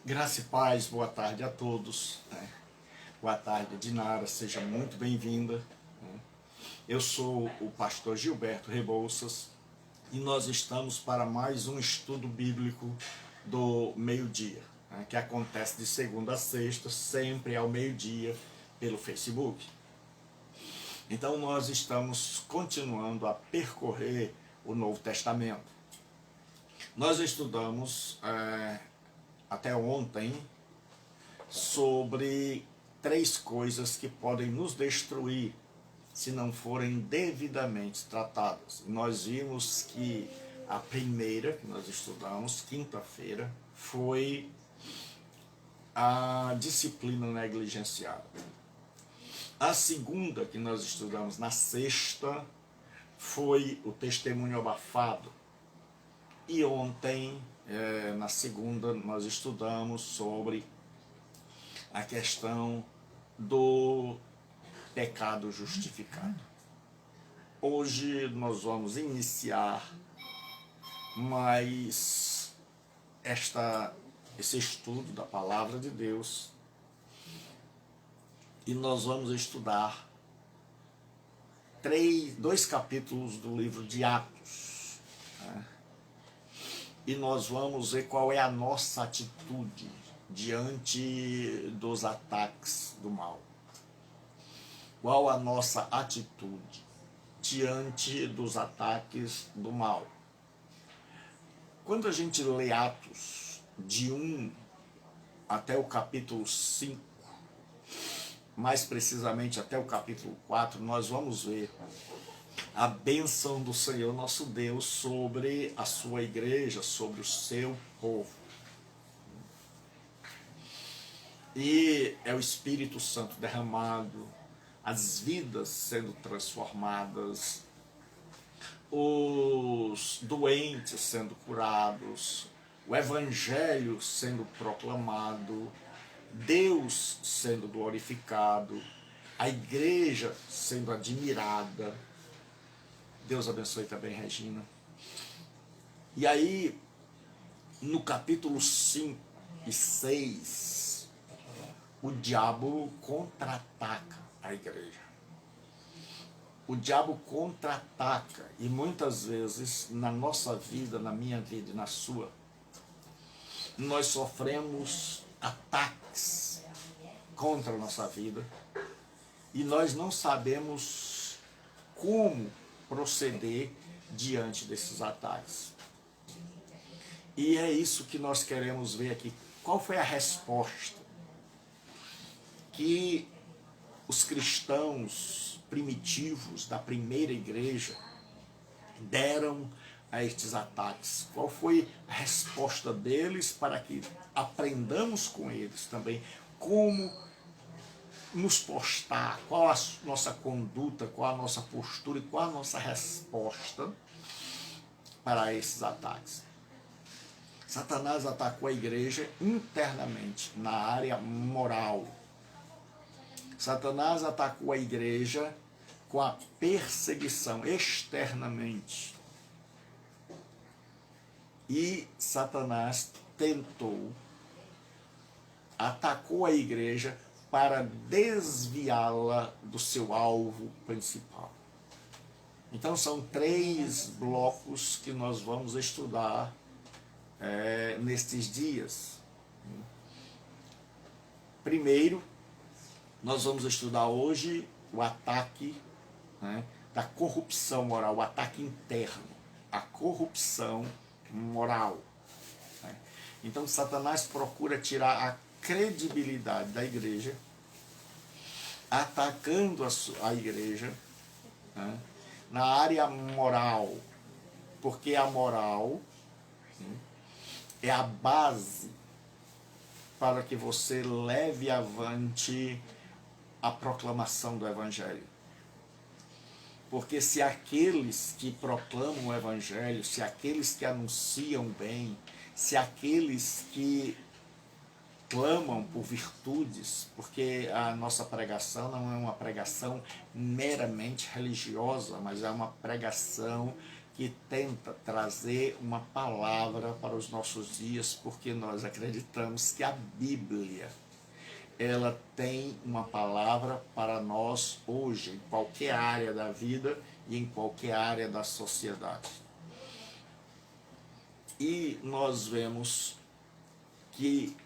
Graça e paz, boa tarde a todos. Boa tarde, Dinara, seja muito bem-vinda. Eu sou o pastor Gilberto Rebouças e nós estamos para mais um estudo bíblico do meio-dia, que acontece de segunda a sexta, sempre ao meio-dia, pelo Facebook. Então nós estamos continuando a percorrer o Novo Testamento. Nós estudamos até ontem sobre 3 coisas que podem nos destruir se não forem devidamente tratadas. Nós vimos que a primeira que nós estudamos, quinta-feira, foi a disciplina negligenciada. A segunda que nós estudamos na sexta foi o testemunho abafado. E ontem, na segunda, nós estudamos sobre a questão do pecado justificado. Hoje nós vamos iniciar mais esse estudo da Palavra de Deus e nós vamos estudar 2 capítulos do livro de Atos, e nós vamos ver qual é a nossa atitude diante dos ataques do mal. Qual a nossa atitude diante dos ataques do mal? Quando a gente lê Atos de 1 até o capítulo 5, mais precisamente até o capítulo 4, nós vamos ver a bênção do Senhor nosso Deus sobre a sua igreja, sobre o seu povo. E é o Espírito Santo derramado, as vidas sendo transformadas, os doentes sendo curados, o Evangelho sendo proclamado, Deus sendo glorificado, a igreja sendo admirada. Deus abençoe também, Regina. E aí, no capítulo 5 e 6, o diabo contra-ataca a igreja. O diabo contra-ataca, e muitas vezes na nossa vida, na minha vida e na sua, nós sofremos ataques contra a nossa vida e nós não sabemos como proceder diante desses ataques. E é isso que nós queremos ver aqui. Qual foi a resposta que os cristãos primitivos da primeira igreja deram a estes ataques? Qual foi a resposta deles para que aprendamos com eles também como nos postar, qual a nossa conduta, qual a nossa postura e qual a nossa resposta para esses ataques? Satanás atacou a igreja internamente, na área moral. Satanás atacou a igreja com a perseguição externamente. E Satanás atacou a igreja para desviá-la do seu alvo principal. Então são 3 blocos que nós vamos estudar nestes dias. Primeiro, nós vamos estudar hoje o ataque da corrupção moral, o ataque interno, a corrupção moral. Então Satanás procura tirar a credibilidade da igreja, atacando a igreja na área moral, porque a moral é a base para que você leve avante a proclamação do Evangelho. Porque se aqueles que proclamam o Evangelho, se aqueles que anunciam bem, se aqueles que clamam por virtudes, porque a nossa pregação não é uma pregação meramente religiosa, mas é uma pregação que tenta trazer uma palavra para os nossos dias, porque nós acreditamos que a Bíblia, ela tem uma palavra para nós hoje, em qualquer área da vida e em qualquer área da sociedade. E nós vemos que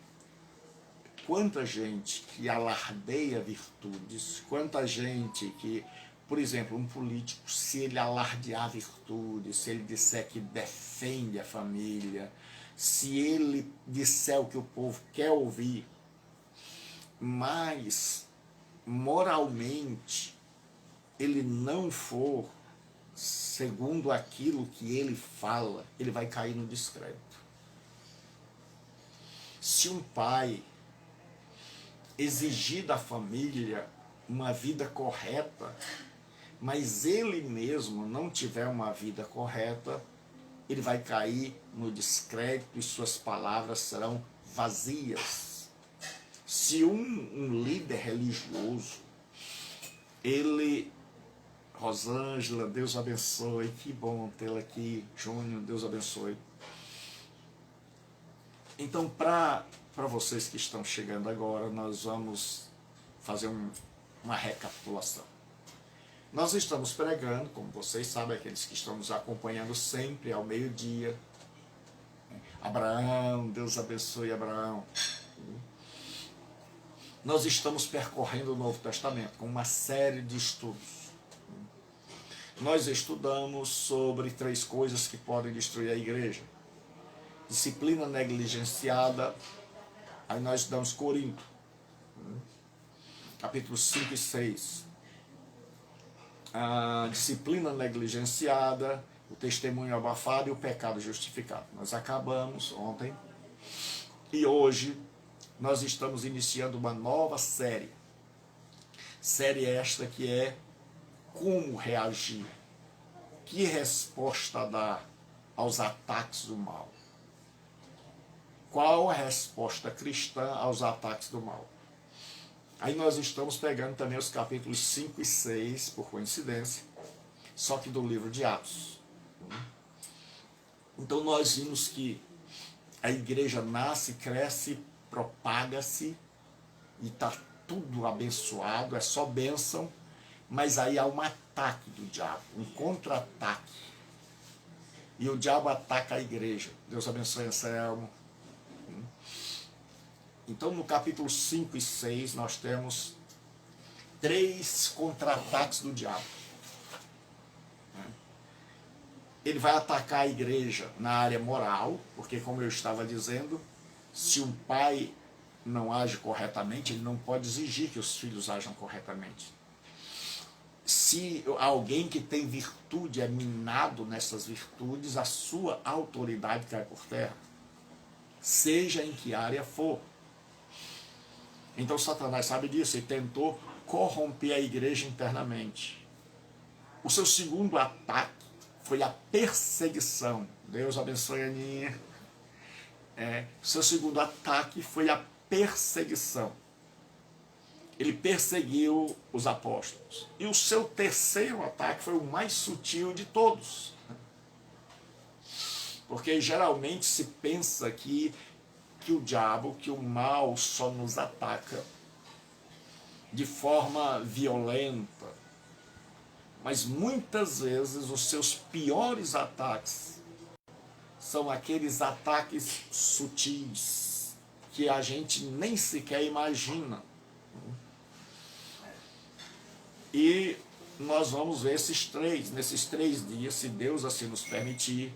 quanta gente que alardeia virtudes, quanta gente que, por exemplo, um político, se ele alardear virtudes, se ele disser que defende a família, se ele disser o que o povo quer ouvir, mas moralmente ele não for segundo aquilo que ele fala, ele vai cair no descrédito. Se um pai exigir da família uma vida correta, mas ele mesmo não tiver uma vida correta, ele vai cair no descrédito e suas palavras serão vazias. Se um líder religioso, ele, Rosângela, Deus abençoe, que bom tê-la aqui, Júnior, Deus abençoe. Então, para vocês que estão chegando agora, nós vamos fazer uma recapitulação. Nós estamos pregando, como vocês sabem, aqueles que estão nos acompanhando sempre ao meio-dia. Abraão, Deus abençoe Abraão. Nós estamos percorrendo o Novo Testamento com uma série de estudos. Nós estudamos sobre 3 coisas que podem destruir a igreja. Disciplina negligenciada, aí nós estudamos Corinto, capítulos 5 e 6. A disciplina negligenciada, o testemunho abafado e o pecado justificado. Nós acabamos ontem e hoje nós estamos iniciando uma nova série. Série esta que é como reagir, que resposta dar aos ataques do mal. Qual a resposta cristã aos ataques do mal? Aí nós estamos pegando também os capítulos 5 e 6, por coincidência, só que do livro de Atos. Então nós vimos que a igreja nasce, cresce, propaga-se, e está tudo abençoado, é só bênção, mas aí há um ataque do diabo, um contra-ataque. E o diabo ataca a igreja. Deus abençoe, Anselmo. Então, no capítulo 5 e 6, nós temos 3 contra-ataques do diabo. Ele vai atacar a igreja na área moral, porque, como eu estava dizendo, se um pai não age corretamente, ele não pode exigir que os filhos ajam corretamente. Se alguém que tem virtude é minado nessas virtudes, a sua autoridade cai por terra, seja em que área for. Então Satanás sabe disso e tentou corromper a igreja internamente. O seu segundo ataque foi a perseguição. Deus abençoe a Aninha. O seu segundo ataque foi a perseguição. Ele perseguiu os apóstolos. E o seu terceiro ataque foi o mais sutil de todos. Porque geralmente se pensa que o diabo, que o mal só nos ataca de forma violenta. Mas muitas vezes os seus piores ataques são aqueles ataques sutis que a gente nem sequer imagina. E nós vamos ver nesses 3 dias, se Deus assim nos permitir,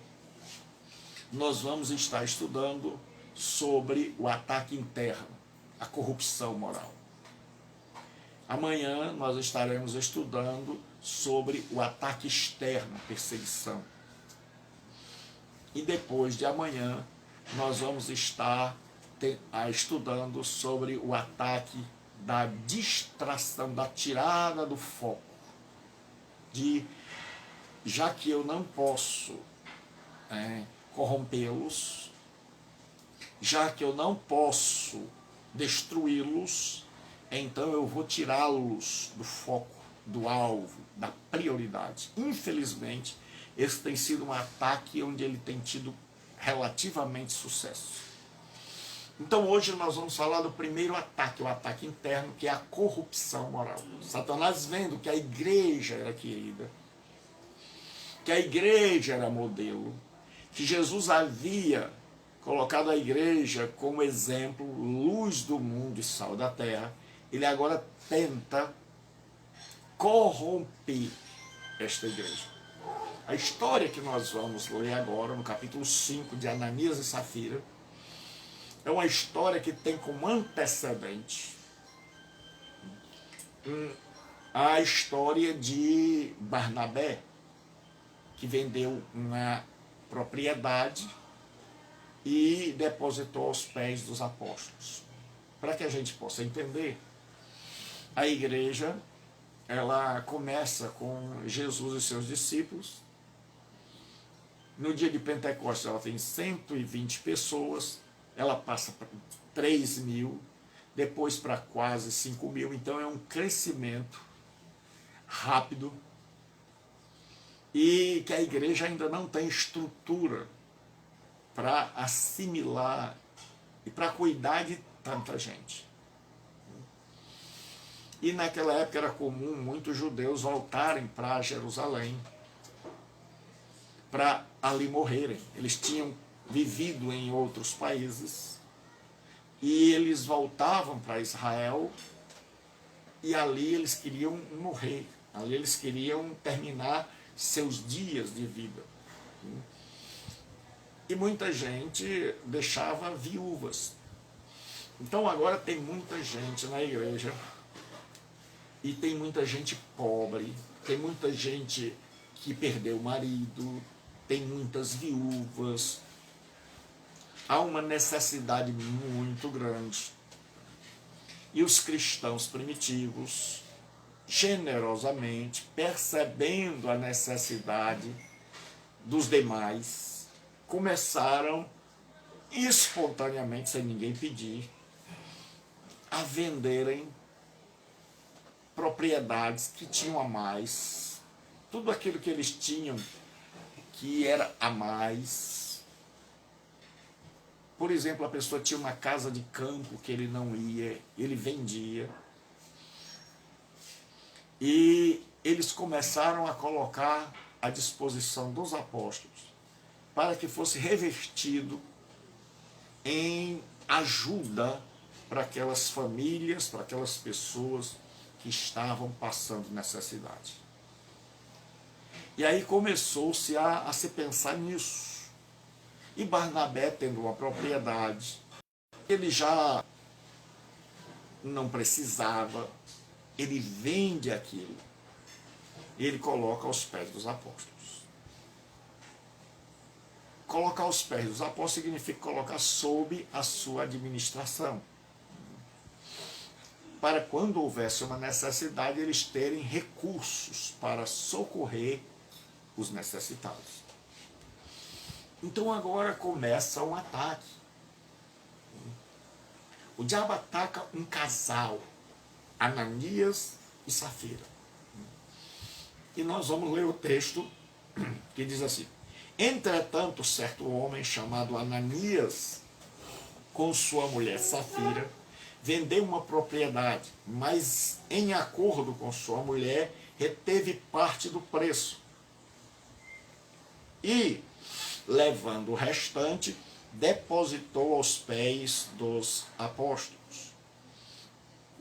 nós vamos estar estudando sobre o ataque interno, a corrupção moral. Amanhã nós estaremos estudando sobre o ataque externo, a perseguição. E depois de amanhã nós vamos estar estudando sobre o ataque da distração, da tirada do foco. Já que eu não posso corrompê-los, já que eu não posso destruí-los, então eu vou tirá-los do foco, do alvo, da prioridade. Infelizmente, esse tem sido um ataque onde ele tem tido relativamente sucesso. Então hoje nós vamos falar do primeiro ataque, o ataque interno, que é a corrupção moral. Satanás, vendo que a igreja era querida, que a igreja era modelo, que Jesus havia colocado a igreja como exemplo, luz do mundo e sal da terra, ele agora tenta corromper esta igreja. A história que nós vamos ler agora, no capítulo 5 de Ananias e Safira, é uma história que tem como antecedente a história de Barnabé, que vendeu uma propriedade e depositou aos pés dos apóstolos. Para que a gente possa entender, a igreja, ela começa com Jesus e seus discípulos. No dia de Pentecostes ela tem 120 pessoas, ela passa para 3.000, depois para quase 5.000, então é um crescimento rápido e que a igreja ainda não tem estrutura para assimilar e para cuidar de tanta gente. E naquela época era comum muitos judeus voltarem para Jerusalém para ali morrerem. Eles tinham vivido em outros países e eles voltavam para Israel e ali eles queriam morrer, ali eles queriam terminar seus dias de vida. E muita gente deixava viúvas. Então agora tem muita gente na igreja e tem muita gente pobre, tem muita gente que perdeu o marido, tem muitas viúvas. Há uma necessidade muito grande E os cristãos primitivos, generosamente, percebendo a necessidade dos demais, começaram espontaneamente, sem ninguém pedir, a venderem propriedades que tinham a mais, tudo aquilo que eles tinham que era a mais. Por exemplo, a pessoa tinha uma casa de campo que ele não ia, ele vendia. E eles começaram a colocar à disposição dos apóstolos para que fosse revertido em ajuda para aquelas famílias, para aquelas pessoas que estavam passando necessidade. E aí começou-se a se pensar nisso. E Barnabé, tendo uma propriedade, ele já não precisava, ele vende aquilo e ele coloca aos pés dos apóstolos. Colocar aos pés dos apóstolos significa colocar sob a sua administração, para quando houvesse uma necessidade, eles terem recursos para socorrer os necessitados. Então agora começa um ataque. O diabo ataca um casal, Ananias e Safira. E nós vamos ler o texto que diz assim: entretanto, certo homem chamado Ananias, com sua mulher Safira, vendeu uma propriedade, mas em acordo com sua mulher, reteve parte do preço. E, levando o restante, depositou aos pés dos apóstolos.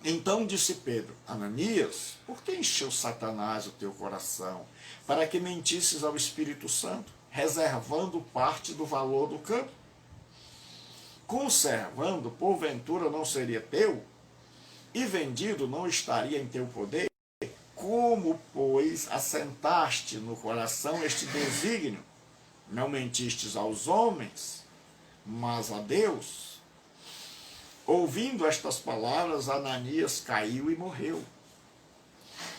Então disse Pedro: Ananias, por que encheu Satanás o teu coração, para que mentisses ao Espírito Santo, reservando parte do valor do campo? Conservando, porventura não seria teu? E vendido não estaria em teu poder? Como, pois, assentaste no coração este desígnio? Não mentistes aos homens, mas a Deus. Ouvindo estas palavras, Ananias caiu e morreu,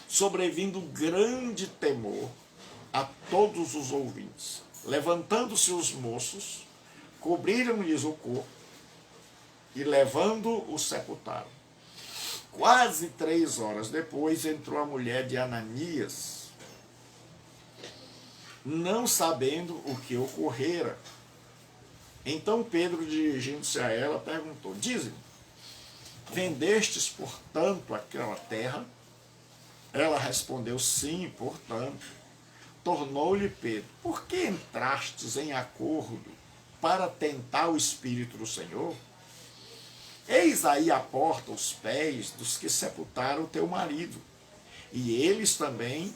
sobrevindo grande temor a todos os ouvintes. Levantando-se os moços, cobriram-lhes o corpo e, levando-o, o sepultaram. Quase 3 horas depois, entrou a mulher de Ananias, não sabendo o que ocorrera. Então Pedro, dirigindo-se a ela, perguntou: dize-me, vendestes, portanto, aquela terra? Ela respondeu: sim, portanto. Tornou-lhe Pedro: por que entrastes em acordo para tentar o Espírito do Senhor? Eis aí a porta os pés dos que sepultaram teu marido, e eles também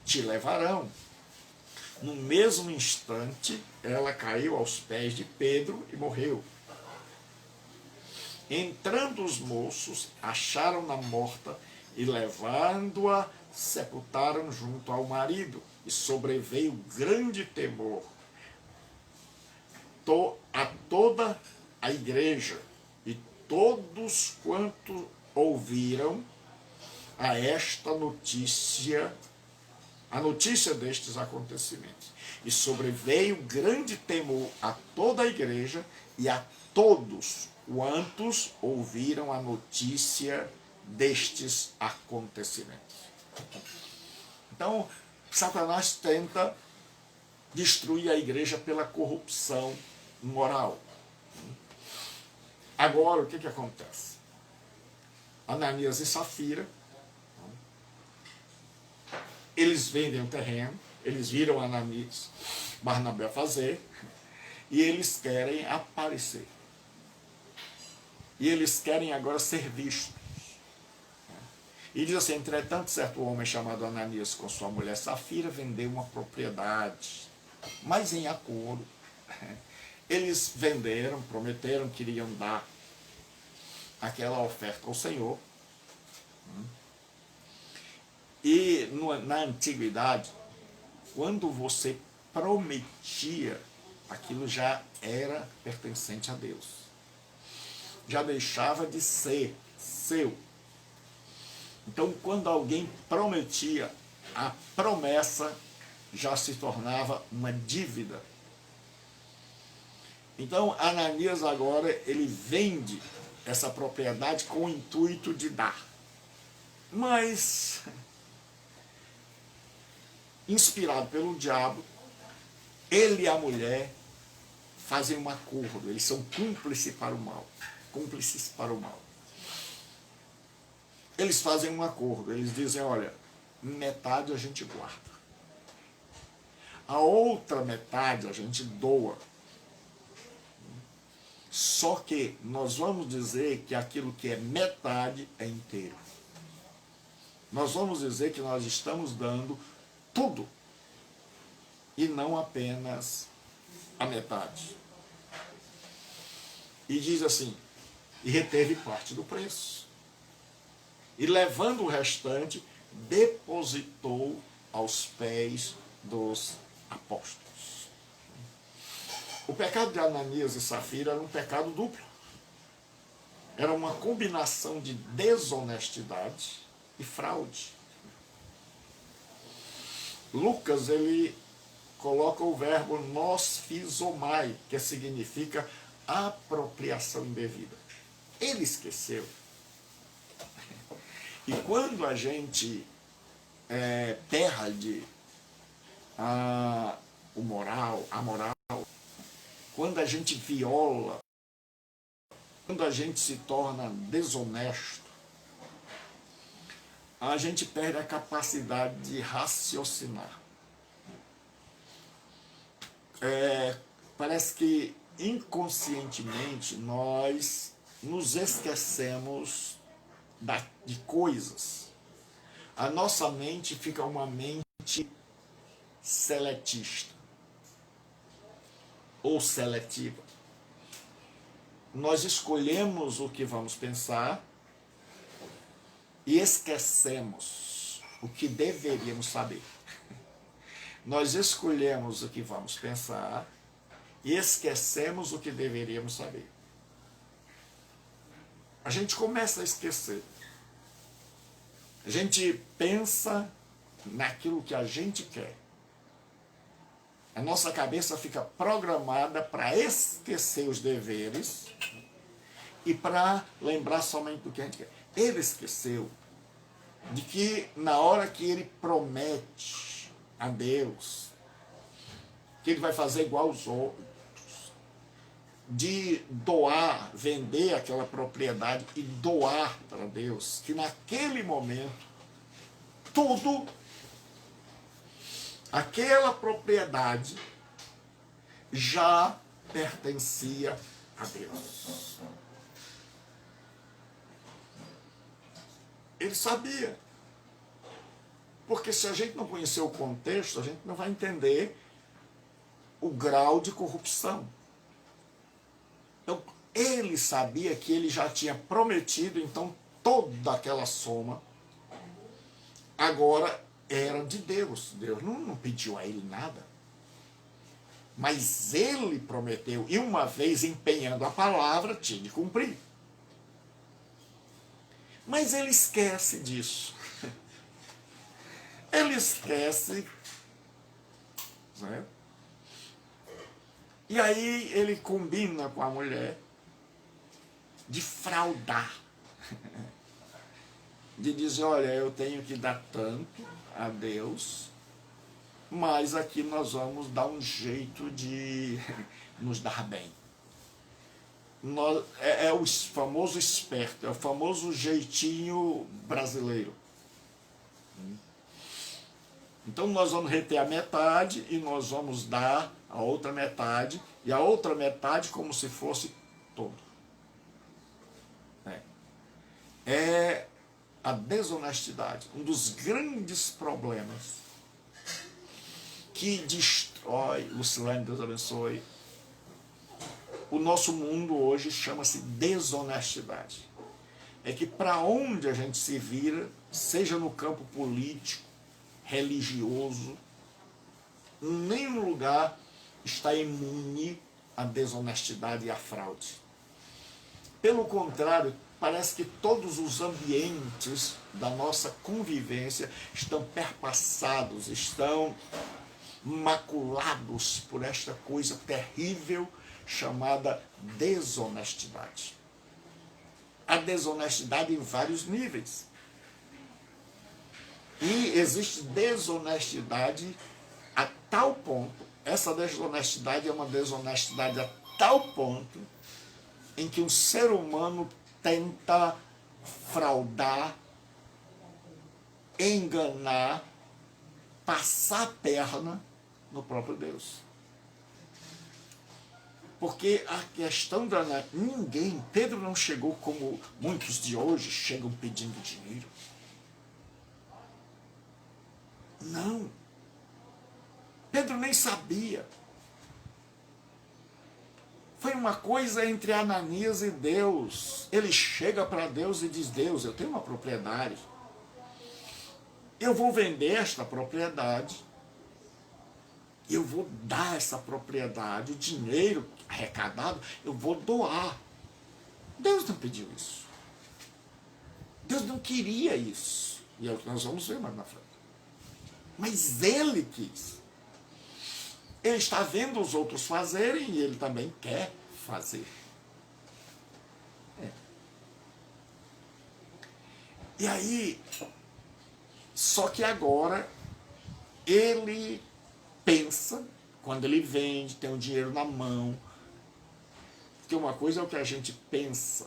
te levarão. No mesmo instante, ela caiu aos pés de Pedro e morreu. Entrando os moços, acharam-na morta e, levando-a, sepultaram junto ao marido. E sobreveio grande temor a toda a igreja e todos quantos ouviram a esta notícia, a notícia destes acontecimentos. E sobreveio grande temor a toda a igreja e a todos quantos ouviram a notícia destes acontecimentos. Então, Satanás tenta destruir a igreja pela corrupção moral. Agora, o que acontece? Ananias e Safira, eles vendem o terreno, eles viram Ananias, Barnabé fazer, e eles querem aparecer. E eles querem agora ser vistos. E diz assim: entretanto, certo homem chamado Ananias, com sua mulher Safira, vendeu uma propriedade, mas em acordo. Eles venderam, prometeram que iriam dar aquela oferta ao Senhor. E na antiguidade, quando você prometia, aquilo já era pertencente a Deus. Já deixava de ser seu. Então, quando alguém prometia, a promessa já se tornava uma dívida. Então, Ananias agora, ele vende essa propriedade com o intuito de dar. Mas, inspirado pelo diabo, ele e a mulher fazem um acordo, eles são cúmplices para o mal. Cúmplices para o mal. Eles fazem um acordo, eles dizem, olha, metade a gente guarda. A outra metade a gente doa. Só que nós vamos dizer que aquilo que é metade é inteiro. Nós vamos dizer que nós estamos dando tudo e não apenas a metade. E diz assim, e reteve parte do preço. E levando o restante, depositou aos pés dos apóstolos. O pecado de Ananias e Safira era um pecado duplo. Era uma combinação de desonestidade e fraude. Lucas, ele coloca o verbo nosfizomai, que significa apropriação indevida. Ele esqueceu. E quando a gente perde a moral, quando a gente viola, quando a gente se torna desonesto, a gente perde a capacidade de raciocinar. Parece que inconscientemente nós nos esquecemos de coisas. A nossa mente fica uma mente seletista ou seletiva. Nós escolhemos o que vamos pensar e esquecemos o que deveríamos saber. Nós escolhemos o que vamos pensar e esquecemos o que deveríamos saber. A gente começa a esquecer. A gente pensa naquilo que a gente quer. A nossa cabeça fica programada para esquecer os deveres e para lembrar somente do que a gente quer. Ele esqueceu de que na hora que ele promete a Deus que ele vai fazer igual aos outros, de doar, vender aquela propriedade e doar para Deus, que naquele momento tudo, aquela propriedade já pertencia a Deus. Ele sabia. Porque se a gente não conhecer o contexto, a gente não vai entender o grau de corrupção. Então, ele sabia que ele já tinha prometido, então, toda aquela soma agora era de Deus. Deus não pediu a ele nada. Mas ele prometeu, e uma vez empenhando a palavra, tinha de cumprir. Mas ele esquece disso. Ele esquece, né? E aí ele combina com a mulher de fraudar. De dizer, olha, eu tenho que dar tanto a Deus, mas aqui nós vamos dar um jeito de nos dar bem. É o famoso esperto, é o famoso jeitinho brasileiro. Então nós vamos reter a metade e nós vamos dar a outra metade, e a outra metade como se fosse todo. É a desonestidade, um dos grandes problemas que destrói, Lucilene, Deus abençoe, o nosso mundo hoje chama-se desonestidade. É que para onde a gente se vira, seja no campo político, religioso, em nenhum lugar está imune à desonestidade e à fraude. Pelo contrário, parece que todos os ambientes da nossa convivência estão perpassados, estão maculados por esta coisa terrível chamada desonestidade. A desonestidade em vários níveis. E existe desonestidade a tal ponto, essa desonestidade é uma desonestidade a tal ponto em que um ser humano tenta fraudar, enganar, passar a perna no próprio Deus. Porque a questão da ninguém, Pedro não chegou como muitos de hoje chegam pedindo dinheiro. Não. Pedro nem sabia. Foi uma coisa entre Ananias e Deus. Ele chega para Deus e diz: Deus, eu tenho uma propriedade. Eu vou vender esta propriedade. Eu vou dar essa propriedade, o dinheiro arrecadado, eu vou doar. Deus não pediu isso. Deus não queria isso. E é o que nós vamos ver mais na frente. Mas ele quis. Ele está vendo os outros fazerem e ele também quer fazer. E aí, só que agora, ele pensa, quando ele vende, tem o dinheiro na mão, porque uma coisa é o que a gente pensa,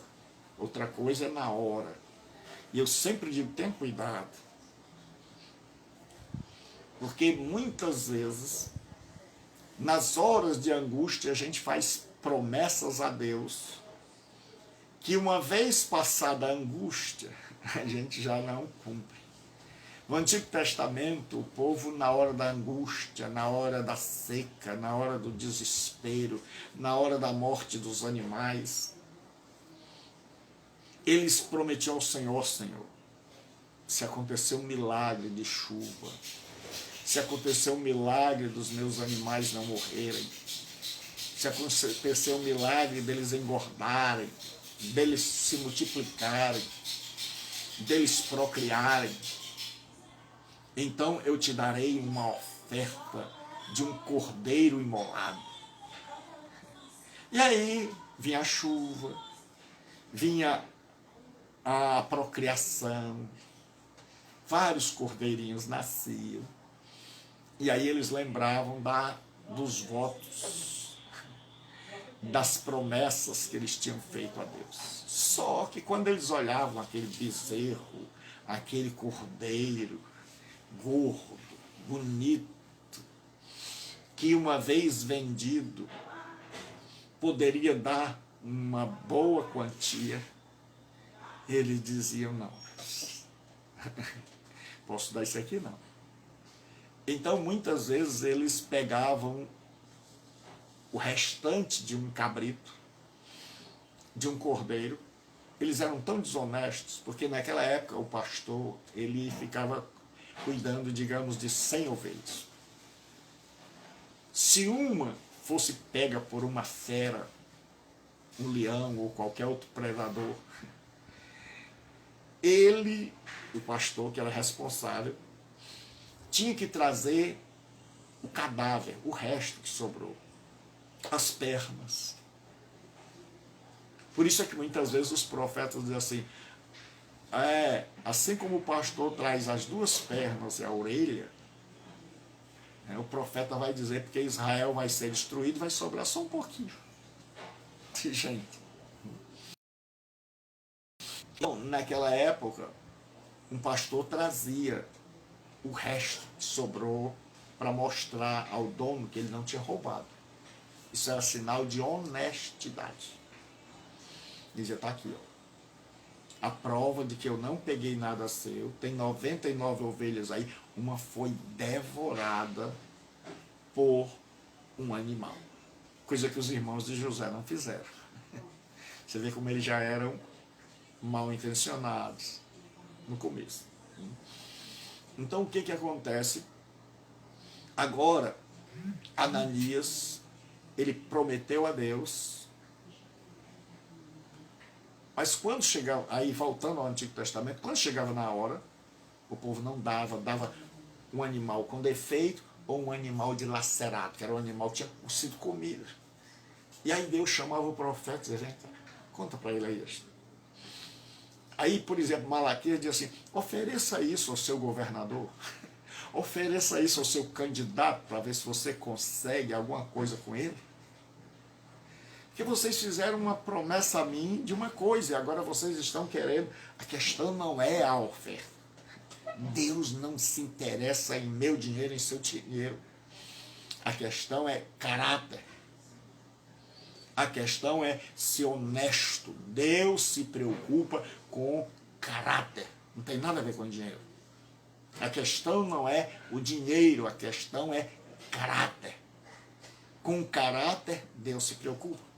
outra coisa é na hora. E eu sempre digo, tenha cuidado. Porque muitas vezes, nas horas de angústia, a gente faz promessas a Deus, que uma vez passada a angústia, a gente já não cumpre. No Antigo Testamento, o povo, na hora da angústia, na hora da seca, na hora do desespero, na hora da morte dos animais, eles prometiam ao Senhor: Senhor, se acontecer um milagre de chuva, se acontecer um milagre dos meus animais não morrerem, se acontecer um milagre deles engordarem, deles se multiplicarem, deles procriarem, então eu te darei uma oferta de um cordeiro imolado. E aí vinha a chuva, vinha a procriação, vários cordeirinhos nasciam. E aí eles lembravam dos votos, das promessas que eles tinham feito a Deus. Só que quando eles olhavam aquele bezerro, aquele cordeiro, gordo, bonito, que uma vez vendido poderia dar uma boa quantia, eles diziam: não, posso dar isso aqui não. Então muitas vezes eles pegavam o restante de um cabrito, de um cordeiro. Eles eram tão desonestos, porque naquela época o pastor, ele ficava cuidando, digamos, de 100 ovelhas. Se uma fosse pega por uma fera, um leão ou qualquer outro predador, ele, o pastor que era responsável, tinha que trazer o cadáver, o resto que sobrou, as pernas. Por isso é que muitas vezes os profetas dizem assim: assim como o pastor traz as duas pernas e a orelha, o profeta vai dizer, porque Israel vai ser destruído, vai sobrar só um pouquinho de gente. Então, naquela época, um pastor trazia o resto que sobrou para mostrar ao dono que ele não tinha roubado. Isso era sinal de honestidade. Dizia: está aqui, ó, a prova de que eu não peguei nada seu. Tem 99 ovelhas aí, uma foi devorada por um animal. Coisa que os irmãos de José não fizeram. Você vê como eles já eram mal intencionados no começo. Então o que acontece? Agora, Ananias, ele prometeu a Deus Mas quando chegava, aí voltando ao Antigo Testamento, quando chegava na hora, o povo não dava um animal com defeito ou um animal dilacerado, que era um animal que tinha sido comido. E aí Deus chamava o profeta e dizia, conta para ele aí. Aí, por exemplo, Malaquias diz assim, ofereça isso ao seu governador, ofereça isso ao seu candidato para ver se você consegue alguma coisa com ele. Porque vocês fizeram uma promessa a mim de uma coisa e agora vocês estão querendo. A questão não é a oferta. Deus não se interessa em meu dinheiro, em seu dinheiro. A questão é caráter. A questão é ser honesto. Deus se preocupa com caráter. Não tem nada a ver com dinheiro. A questão não é o dinheiro, a questão é caráter. Com caráter, Deus se preocupa.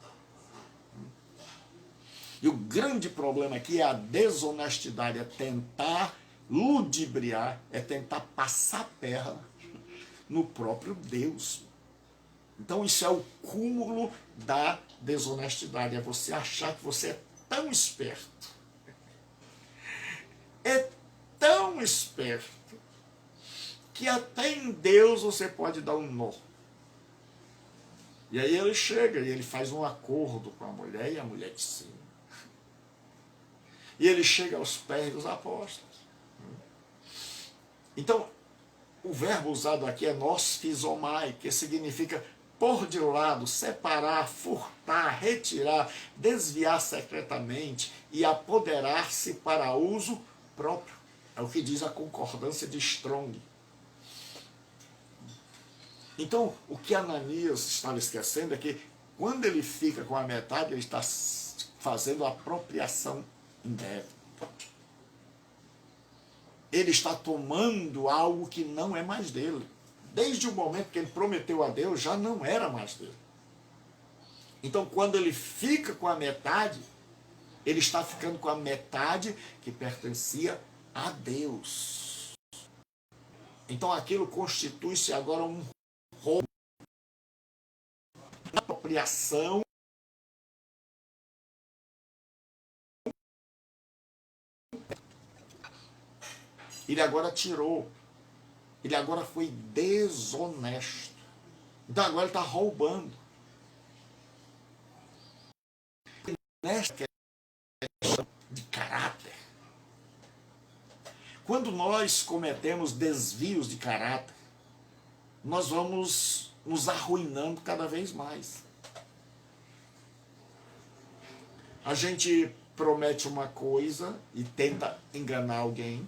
E o grande problema aqui é a desonestidade, é tentar ludibriar, é tentar passar perna no próprio Deus. Então isso é o cúmulo da desonestidade, é você achar que você é tão esperto, que até em Deus você pode dar um nó. E aí ele chega e ele faz um acordo com a mulher e a mulher diz sim. E ele chega aos pés dos apóstolos. Então, o verbo usado aqui é nosfizomai, que significa pôr de lado, separar, furtar, retirar, desviar secretamente e apoderar-se para uso próprio. É o que diz a concordância de Strong. Então, o que Ananias estava esquecendo é que quando ele fica com a metade, ele está fazendo apropriação indevida. Ele está tomando algo que não é mais dele. Desde o momento que ele prometeu a Deus, já não era mais dele. Então, quando ele fica com a metade, ele está ficando com a metade que pertencia a Deus. Então, aquilo constitui-se agora um roubo, uma apropriação. Ele agora tirou. Ele agora foi desonesto. Então agora ele está roubando. Nesta questão de caráter. Quando nós cometemos desvios de caráter, nós vamos nos arruinando cada vez mais. A gente promete uma coisa e tenta enganar alguém.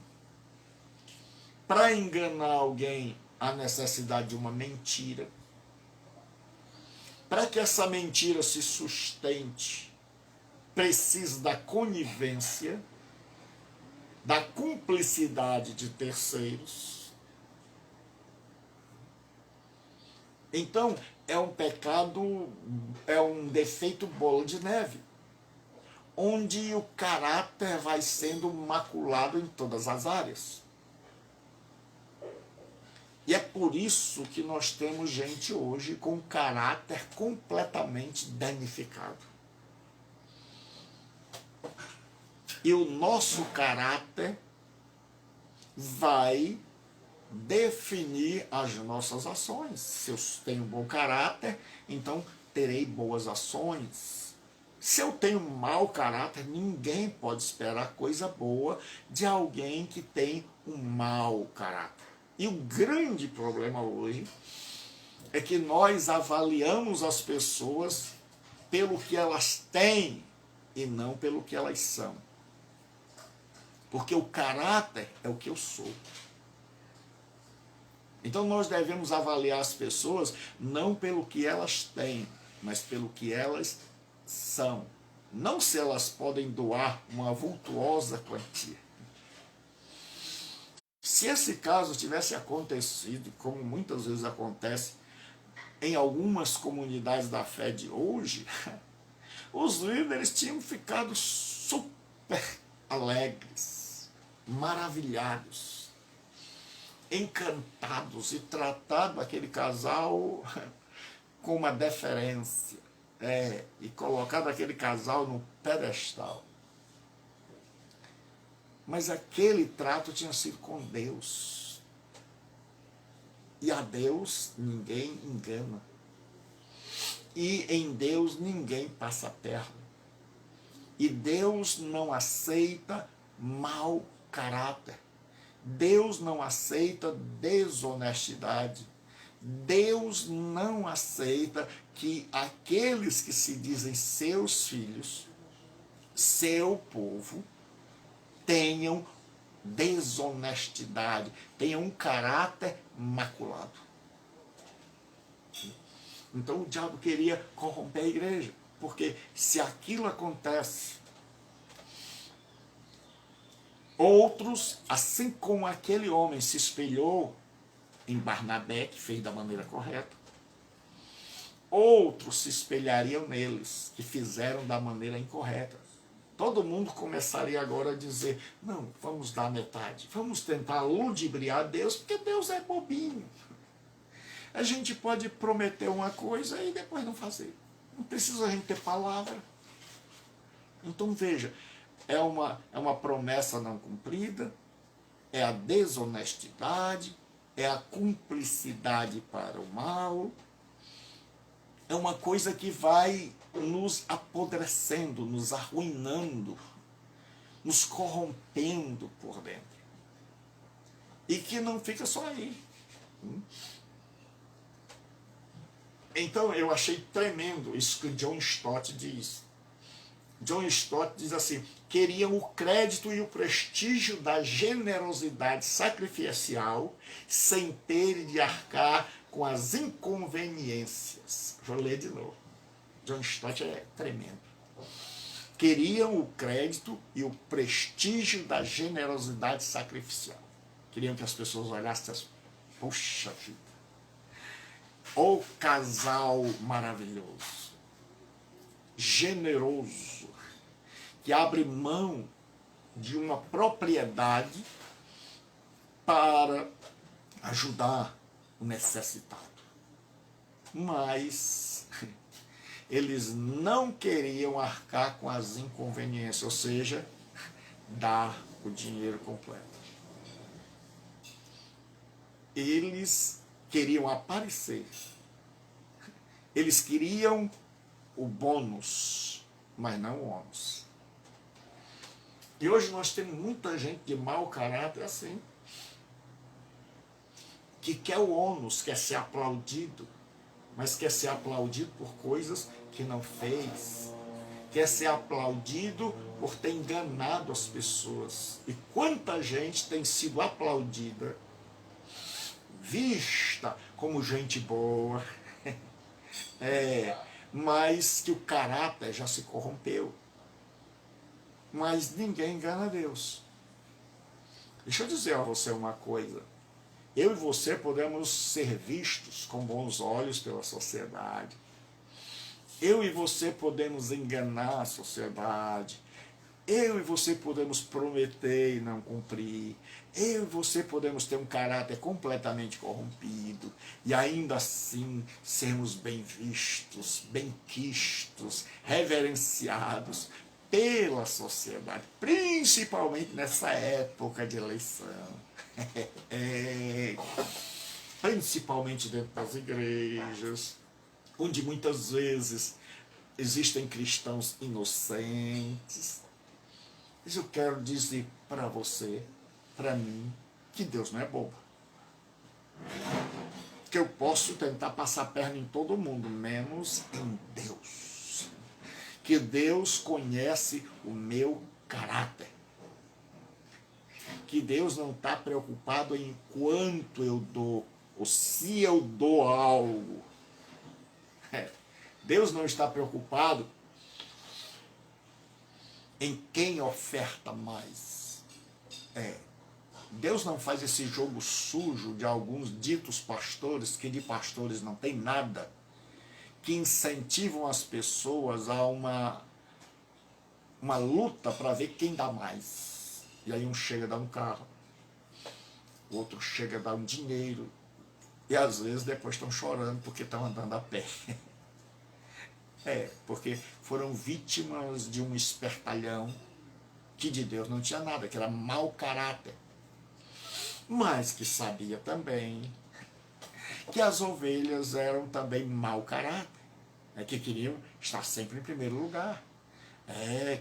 Para enganar alguém, há necessidade de uma mentira. Para que essa mentira se sustente, precisa da conivência, da cumplicidade de terceiros. Então, é um pecado, é um defeito bola de neve, onde o caráter vai sendo maculado em todas as áreas. E é por isso que nós temos gente hoje com caráter completamente danificado. E o nosso caráter vai definir as nossas ações. Se eu tenho bom caráter, então terei boas ações. Se eu tenho mau caráter, ninguém pode esperar coisa boa de alguém que tem um mau caráter. E o grande problema hoje é que nós avaliamos as pessoas pelo que elas têm e não pelo que elas são. Porque o caráter é o que eu sou. Então nós devemos avaliar as pessoas não pelo que elas têm, mas pelo que elas são. Não se elas podem doar uma vultuosa quantia. Se esse caso tivesse acontecido, como muitas vezes acontece em algumas comunidades da fé de hoje, os líderes tinham ficado super alegres, maravilhados, encantados e tratado aquele casal com uma deferência, e colocado aquele casal no pedestal. Mas aquele trato tinha sido com Deus. E a Deus ninguém engana. E em Deus ninguém passa perna. E Deus não aceita mau caráter. Deus não aceita desonestidade. Deus não aceita que aqueles que se dizem seus filhos, seu povo, tenham desonestidade, tenham um caráter maculado. Então o diabo queria corromper a igreja, porque se aquilo acontece, outros, assim como aquele homem se espelhou em Barnabé, que fez da maneira correta, outros se espelhariam neles, que fizeram da maneira incorreta. Todo mundo começaria agora a dizer, não, vamos dar metade, vamos tentar ludibriar Deus, porque Deus é bobinho. A gente pode prometer uma coisa e depois não fazer. Não precisa a gente ter palavra. Então veja, é uma promessa não cumprida, é a desonestidade, é a cumplicidade para o mal, é uma coisa que vai nos apodrecendo, nos arruinando, nos corrompendo por dentro. E que não fica só aí. Então eu achei tremendo isso que John Stott diz. John Stott diz assim, queriam o crédito e o prestígio da generosidade sacrificial sem ter de arcar com as inconveniências. Vou ler de novo. John Stott é tremendo. Queriam o crédito e o prestígio da generosidade sacrificial. Queriam que as pessoas olhassem assim, puxa vida, o casal maravilhoso, generoso, que abre mão de uma propriedade para ajudar o necessitado. Mas eles não queriam arcar com as inconveniências, ou seja, dar o dinheiro completo. Eles queriam aparecer. Eles queriam o bônus, mas não o ônus. E hoje nós temos muita gente de mau caráter assim, que quer o ônus, quer ser aplaudido, mas quer ser aplaudido por coisas que não fez. Quer ser aplaudido por ter enganado as pessoas. E quanta gente tem sido aplaudida, vista como gente boa, mas que o caráter já se corrompeu. Mas ninguém engana Deus. Deixa eu dizer a você uma coisa. Eu e você podemos ser vistos com bons olhos pela sociedade. Eu e você podemos enganar a sociedade. Eu e você podemos prometer e não cumprir. Eu e você podemos ter um caráter completamente corrompido e ainda assim sermos bem vistos, bem quistos, reverenciados pela sociedade, principalmente nessa época de eleição. Principalmente dentro das igrejas, onde muitas vezes existem cristãos inocentes. Mas eu quero dizer para você, para mim, que Deus não é bobo. Que eu posso tentar passar a perna em todo mundo, menos em Deus. Que Deus conhece o meu caráter. Que Deus não está preocupado em quanto eu dou, ou se eu dou algo. Deus não está preocupado em quem oferta mais. Deus não faz esse jogo sujo de alguns ditos pastores, que de pastores não tem nada, que incentivam as pessoas a uma luta para ver quem dá mais. E aí um chega a dar um carro, o outro chega a dar um dinheiro, e às vezes depois estão chorando porque estão andando a pé. Porque foram vítimas de um espertalhão, que de Deus não tinha nada, que era mau caráter, mas que sabia também que as ovelhas eram também mau caráter, que queriam estar sempre em primeiro lugar.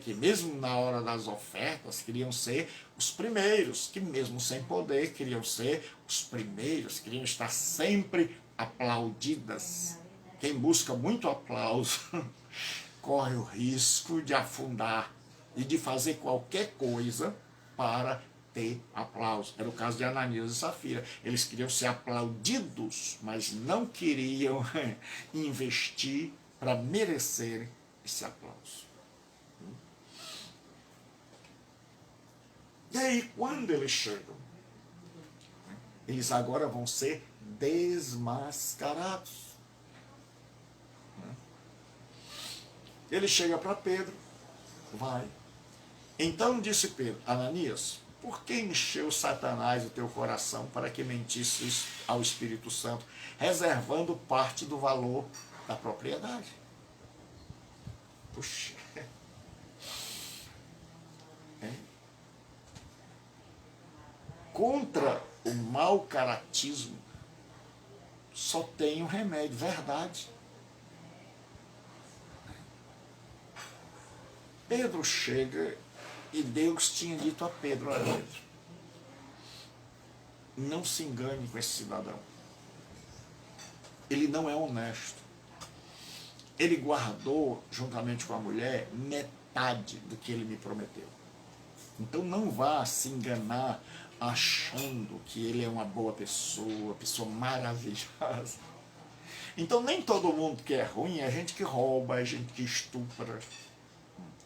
Que mesmo na hora das ofertas queriam ser os primeiros, que mesmo sem poder queriam ser os primeiros, queriam estar sempre aplaudidas. Quem busca muito aplauso corre o risco de afundar e de fazer qualquer coisa para ter aplauso. Era o caso de Ananias e Safira. Eles queriam ser aplaudidos, mas não queriam investir para merecer esse aplauso. E aí, quando eles chegam, eles agora vão ser desmascarados. Ele chega para Pedro, vai. Então disse Pedro: Ananias, por que encheu Satanás o teu coração para que mentisses ao Espírito Santo, reservando parte do valor da propriedade? Puxa. Contra o mau caratismo só tem um remédio: verdade. Pedro chega e Deus tinha dito a Pedro: olha, Pedro, não se engane com esse cidadão. Ele não é honesto. Ele guardou, juntamente com a mulher, metade do que ele me prometeu. Então não vá se enganar achando que ele é uma boa pessoa maravilhosa. Então nem todo mundo que é ruim é gente que rouba, é gente que estupra.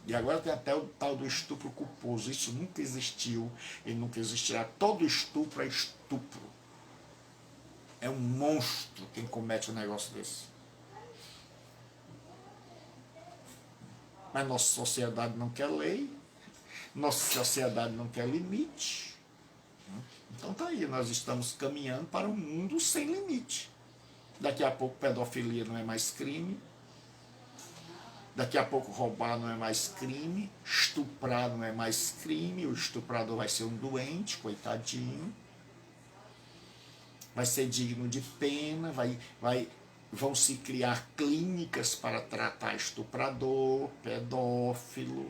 E agora tem até o tal do estupro culposo. Isso nunca existiu e nunca existirá. Todo estupro é estupro. É um monstro quem comete um negócio desse. Mas nossa sociedade não quer lei, nossa sociedade não quer limite. Então tá aí, nós estamos caminhando para um mundo sem limite. Daqui a pouco pedofilia não é mais crime, daqui a pouco roubar não é mais crime, estuprar não é mais crime, o estuprador vai ser um doente, coitadinho, vai ser digno de pena, vão se criar clínicas para tratar estuprador, pedófilo.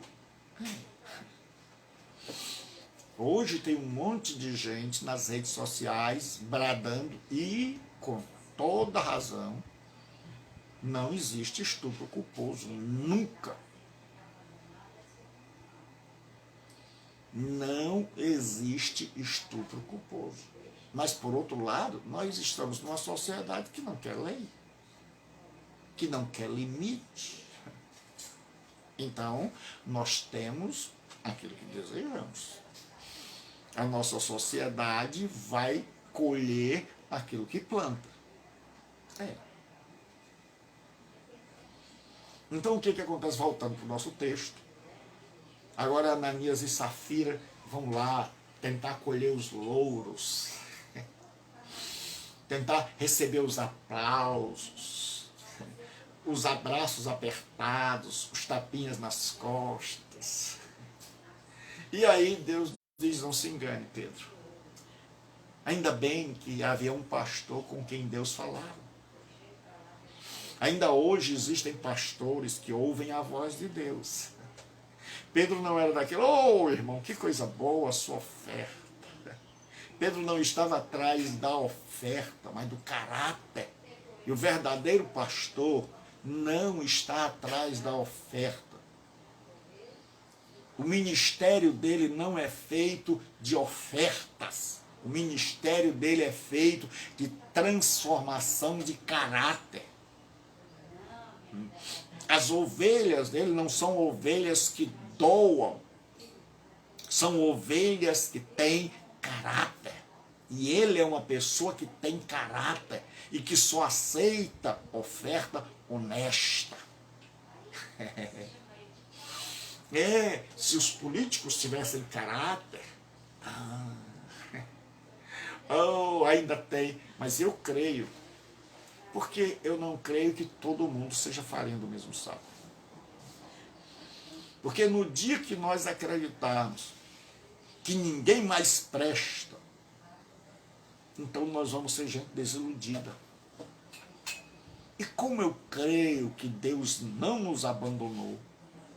Hoje tem um monte de gente nas redes sociais bradando, e com toda razão, não existe estupro culposo, nunca. Não existe estupro culposo. Mas, por outro lado, nós estamos numa sociedade que não quer lei, que não quer limite. Então, nós temos aquilo que desejamos. A nossa sociedade vai colher aquilo que planta. Então, o que acontece? Voltando para o nosso texto. Agora, Ananias e Safira vão lá tentar colher os louros, tentar receber os aplausos, os abraços apertados, os tapinhas nas costas. E aí Deus diz: não se engane, Pedro. Ainda bem que havia um pastor com quem Deus falava. Ainda hoje existem pastores que ouvem a voz de Deus. Pedro não era daquele: oh, irmão, que coisa boa a sua oferta. Pedro não estava atrás da oferta, mas do caráter. E o verdadeiro pastor não está atrás da oferta. O ministério dele não é feito de ofertas. O ministério dele é feito de transformação de caráter. As ovelhas dele não são ovelhas que doam, são ovelhas que têm caráter. E ele é uma pessoa que tem caráter e que só aceita oferta honesta. Se os políticos tivessem caráter, ainda tem, mas eu creio, porque eu não creio que todo mundo seja farinha do mesmo saco. Porque no dia que nós acreditarmos que ninguém mais presta, então nós vamos ser gente desiludida. E como eu creio que Deus não nos abandonou,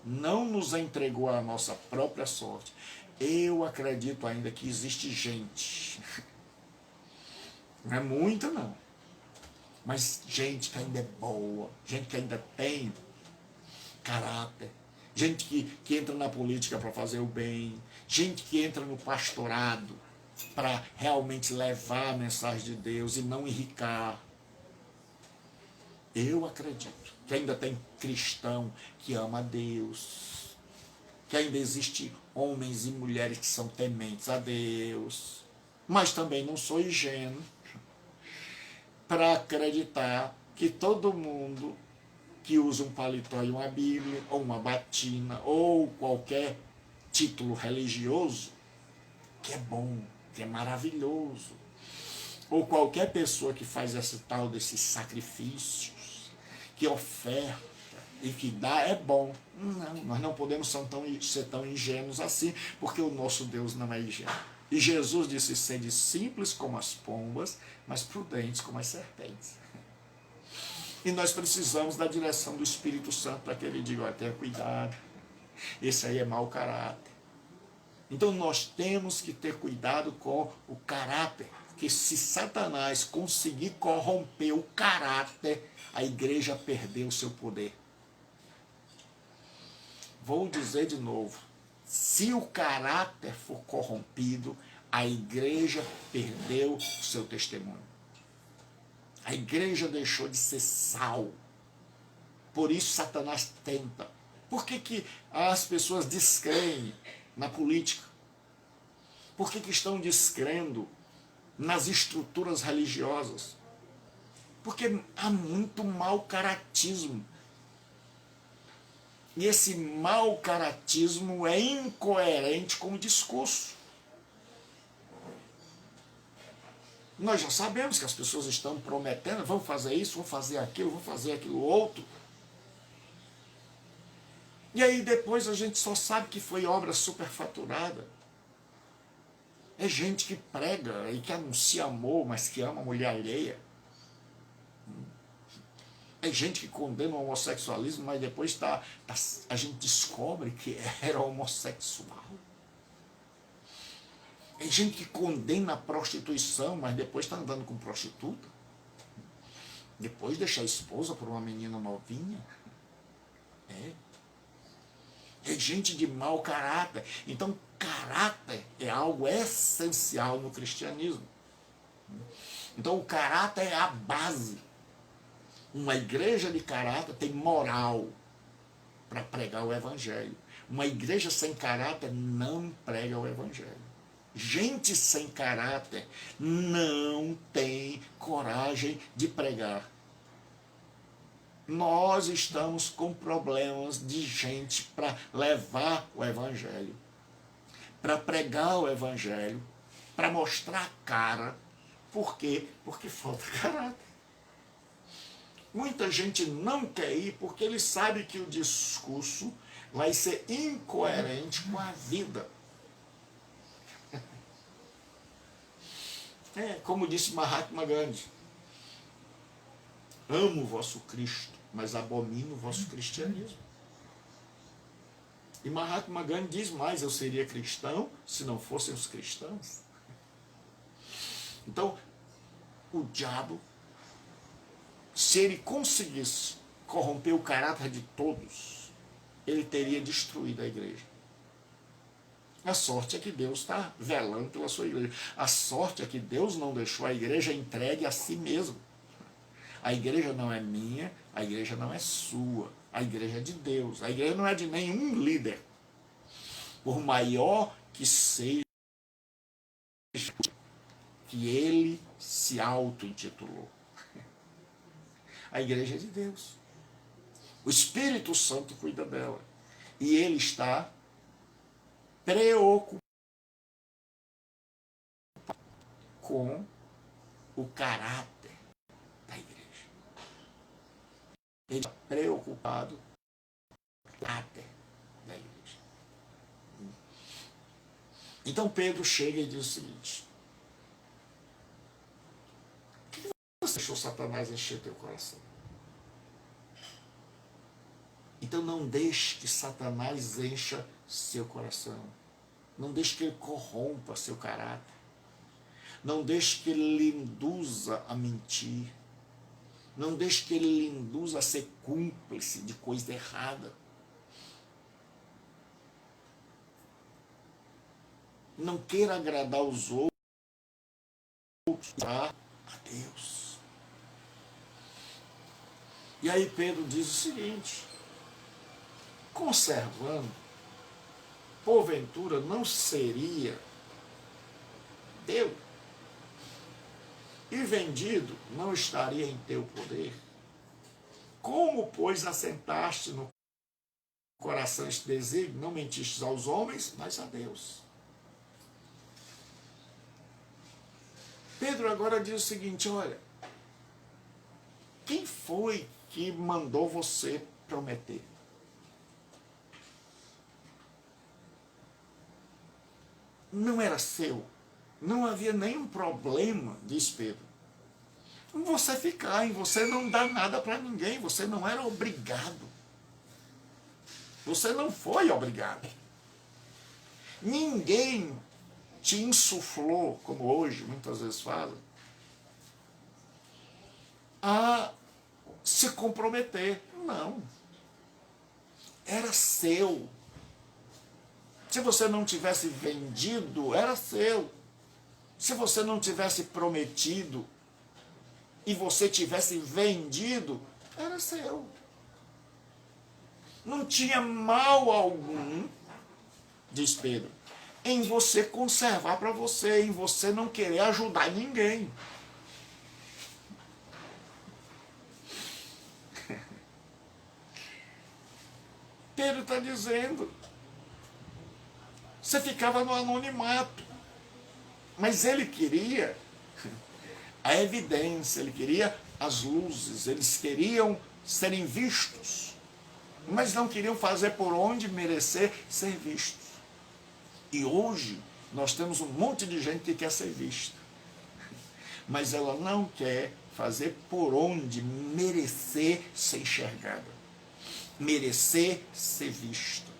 não nos entregou a nossa própria sorte, eu acredito ainda que existe gente, não é muita não, mas gente que ainda é boa, gente que ainda tem caráter, gente que entra na política para fazer o bem, gente que entra no pastorado para realmente levar a mensagem de Deus e não enricar. Eu acredito que ainda tem cristão que ama a Deus, que ainda existe homens e mulheres que são tementes a Deus, mas também não sou ingênuo para acreditar que todo mundo que usa um paletó e uma Bíblia, ou uma batina, ou qualquer título religioso, que é bom, que é maravilhoso, ou qualquer pessoa que faz esse tal desses sacrifícios, que oferta e que dá, é bom. Não, nós não podemos ser tão ingênuos assim, porque o nosso Deus não é ingênuo. E Jesus disse: sede simples como as pombas, mas prudentes como as serpentes. E nós precisamos da direção do Espírito Santo para que ele diga: olha, tenha cuidado, esse aí é mau caráter. Então nós temos que ter cuidado com o caráter, porque se Satanás conseguir corromper o caráter, a igreja perdeu o seu poder. Vou dizer de novo, se o caráter for corrompido, a igreja perdeu o seu testemunho. A igreja deixou de ser sal. Por isso Satanás tenta. Por que as pessoas descreem na política? Por que estão descrendo nas estruturas religiosas? Porque há muito mau caratismo. E esse mau caratismo é incoerente com o discurso. Nós já sabemos que as pessoas estão prometendo: vão fazer isso, vão fazer aquilo outro. E aí depois a gente só sabe que foi obra superfaturada. É gente que prega e que anuncia amor, mas que ama a mulher alheia. É gente que condena o homossexualismo, mas depois a gente descobre que era homossexual. É gente que condena a prostituição, mas depois está andando com prostituta. Depois deixa a esposa por uma menina novinha. É gente de mau caráter. Então, caráter é algo essencial no cristianismo. Então, o caráter é a base. Uma igreja de caráter tem moral para pregar o evangelho. Uma igreja sem caráter não prega o evangelho. Gente sem caráter não tem coragem de pregar. Nós estamos com problemas de gente para levar o evangelho, para pregar o evangelho, para mostrar a cara. Por quê? Porque falta caráter. Muita gente não quer ir porque ele sabe que o discurso vai ser incoerente com a vida. Como disse Mahatma Gandhi: amo o vosso Cristo, mas abomino o vosso cristianismo. E Mahatma Gandhi diz mais: eu seria cristão se não fossem os cristãos. Então, o diabo, se ele conseguisse corromper o caráter de todos, ele teria destruído a igreja. A sorte é que Deus está velando pela sua igreja. A sorte é que Deus não deixou a igreja entregue a si mesmo. A igreja não é minha, a igreja não é sua, a igreja é de Deus. A igreja não é de nenhum líder. Por maior que seja, que ele se auto-intitulou. A igreja é de Deus. O Espírito Santo cuida dela. E ele está preocupado com o caráter da igreja. Ele está preocupado com o caráter da igreja. Então Pedro chega e diz o seguinte: por que você deixou Satanás encher teu coração? Então não deixe que Satanás encha seu coração. Não deixe que ele corrompa seu caráter. Não deixe que ele lhe induza a mentir. Não deixe que ele lhe induza a ser cúmplice de coisa errada. Não queira agradar os outros a Deus. E aí Pedro diz o seguinte: conservando, porventura não seria teu, e vendido não estaria em teu poder? Como, pois, assentaste no coração este desígnio, não mentistes aos homens, mas a Deus? Pedro agora diz o seguinte: olha, quem foi que mandou você prometer? Não era seu. Não havia nenhum problema, diz Pedro, em você ficar, em você não dar nada para ninguém. Você não era obrigado. Você não foi obrigado. Ninguém te insuflou, como hoje muitas vezes fazem, a se comprometer. Não. Era seu. Se você não tivesse vendido, era seu. Se você não tivesse prometido e você tivesse vendido, era seu. Não tinha mal algum, diz Pedro, em você conservar para você, em você não querer ajudar ninguém. Pedro está dizendo, você ficava no anonimato, mas ele queria a evidência, ele queria as luzes, eles queriam serem vistos, mas não queriam fazer por onde merecer ser vistos. E hoje nós temos um monte de gente que quer ser vista, mas ela não quer fazer por onde merecer ser enxergada, merecer ser vista.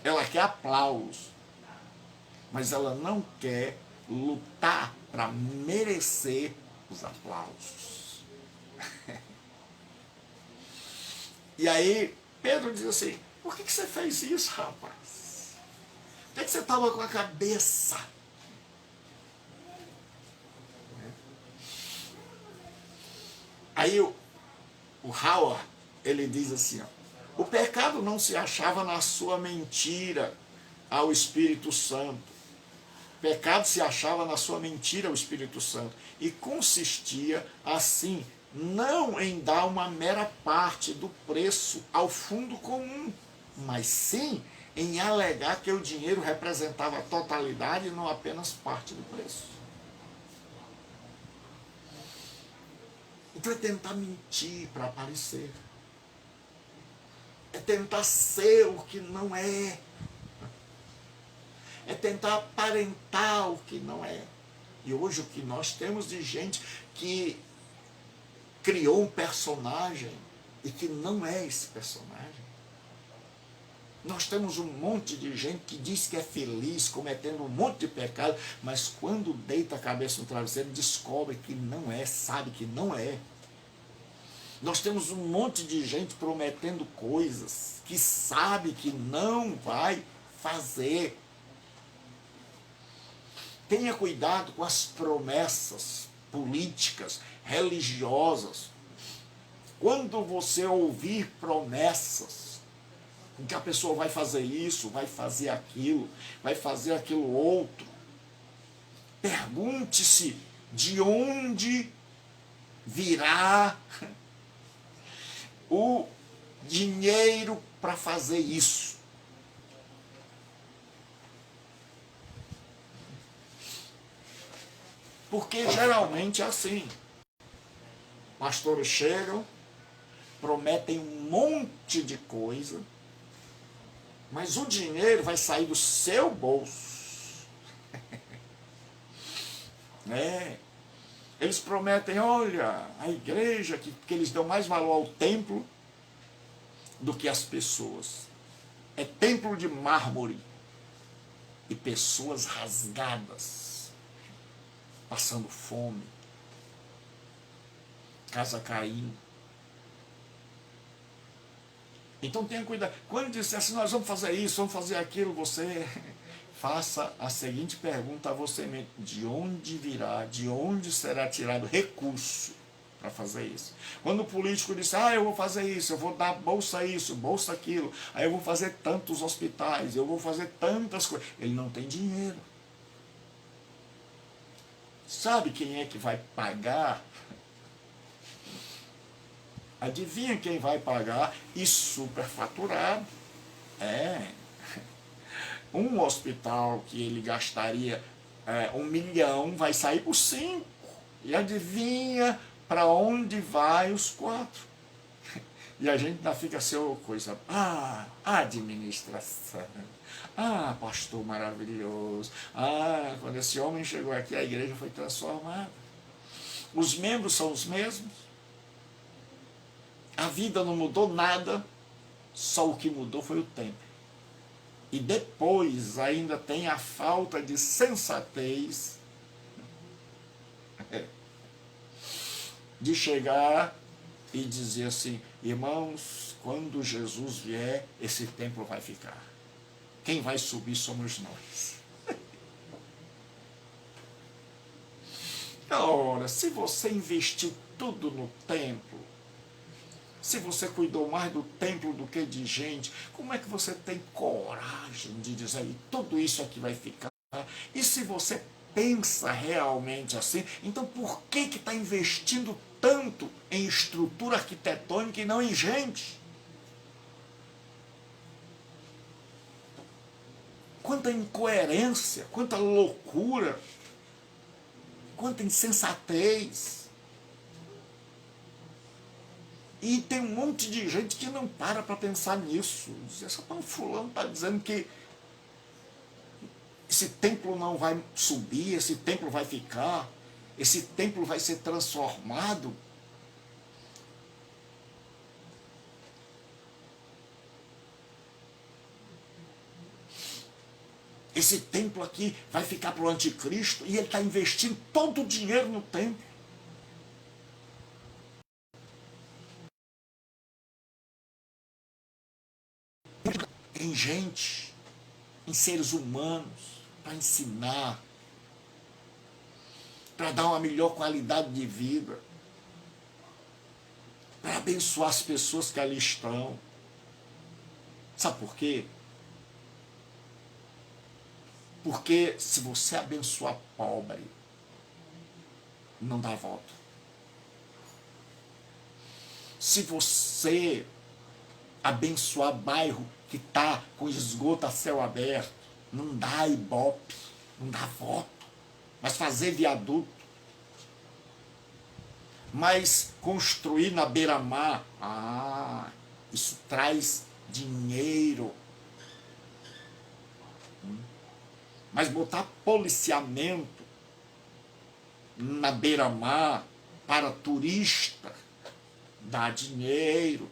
Ela quer aplauso, mas ela não quer lutar para merecer os aplausos. E aí Pedro diz assim: por que você fez isso, rapaz? Por que você estava com a cabeça? Aí o Howard, ele diz assim, ó, o pecado não se achava na sua mentira ao Espírito Santo. O pecado se achava na sua mentira ao Espírito Santo. E consistia, assim, não em dar uma mera parte do preço ao fundo comum, mas sim em alegar que o dinheiro representava a totalidade e não apenas parte do preço. Então é tentar mentir para aparecer. É tentar ser o que não é. É tentar aparentar o que não é. E hoje o que nós temos de gente que criou um personagem e que não é esse personagem. Nós temos um monte de gente que diz que é feliz, cometendo um monte de pecado, mas quando deita a cabeça no travesseiro, descobre que não é, sabe que não é. Nós temos um monte de gente prometendo coisas que sabe que não vai fazer. Tenha cuidado com as promessas políticas, religiosas. Quando você ouvir promessas, em que a pessoa vai fazer isso, vai fazer aquilo outro, pergunte-se de onde virá o dinheiro para fazer isso. Porque geralmente é assim. Pastores chegam, prometem um monte de coisa, mas o dinheiro vai sair do seu bolso. Eles prometem, olha, a igreja, que eles dão mais valor ao templo do que às pessoas. É templo de mármore e pessoas rasgadas, passando fome, casa caindo. Então tenha cuidado. Quando disser assim, nós vamos fazer isso, vamos fazer aquilo, você faça a seguinte pergunta a você mesmo: de onde virá, de onde será tirado recurso para fazer isso? Quando o político diz, eu vou fazer isso, eu vou dar bolsa isso, bolsa aquilo, aí eu vou fazer tantos hospitais, eu vou fazer tantas coisas, ele não tem dinheiro. Sabe quem é que vai pagar? Adivinha quem vai pagar? E superfaturado. Um hospital que ele gastaria 1 milhão vai sair por 5. E adivinha para onde vai os 4? E a gente ainda fica assim, coisa, administração, pastor maravilhoso, quando esse homem chegou aqui, a igreja foi transformada. Os membros são os mesmos, a vida não mudou nada, só o que mudou foi o tempo. E depois ainda tem a falta de sensatez de chegar e dizer assim, irmãos, quando Jesus vier, esse templo vai ficar. Quem vai subir somos nós. Ora, se você investiu tudo no templo, se você cuidou mais do templo do que de gente, como é que você tem coragem de dizer, tudo isso aqui vai ficar? E se você pensa realmente assim, então por que está investindo tanto em estrutura arquitetônica e não em gente? Quanta incoerência, quanta loucura, quanta insensatez. E tem um monte de gente que não para pensar nisso. Fulano está dizendo que esse templo não vai subir, esse templo vai ficar, esse templo vai ser transformado. Esse templo aqui vai ficar para o anticristo e ele está investindo todo o dinheiro no templo. Em gente, em seres humanos, para ensinar, para dar uma melhor qualidade de vida, para abençoar as pessoas que ali estão. Sabe por quê? Porque se você abençoar pobre, não dá voto. Se você abençoar bairro que está com esgoto a céu aberto, não dá ibope, não dá voto. Mas fazer viaduto, mas construir na beira-mar, isso traz dinheiro. Mas botar policiamento na beira-mar para turista dá dinheiro.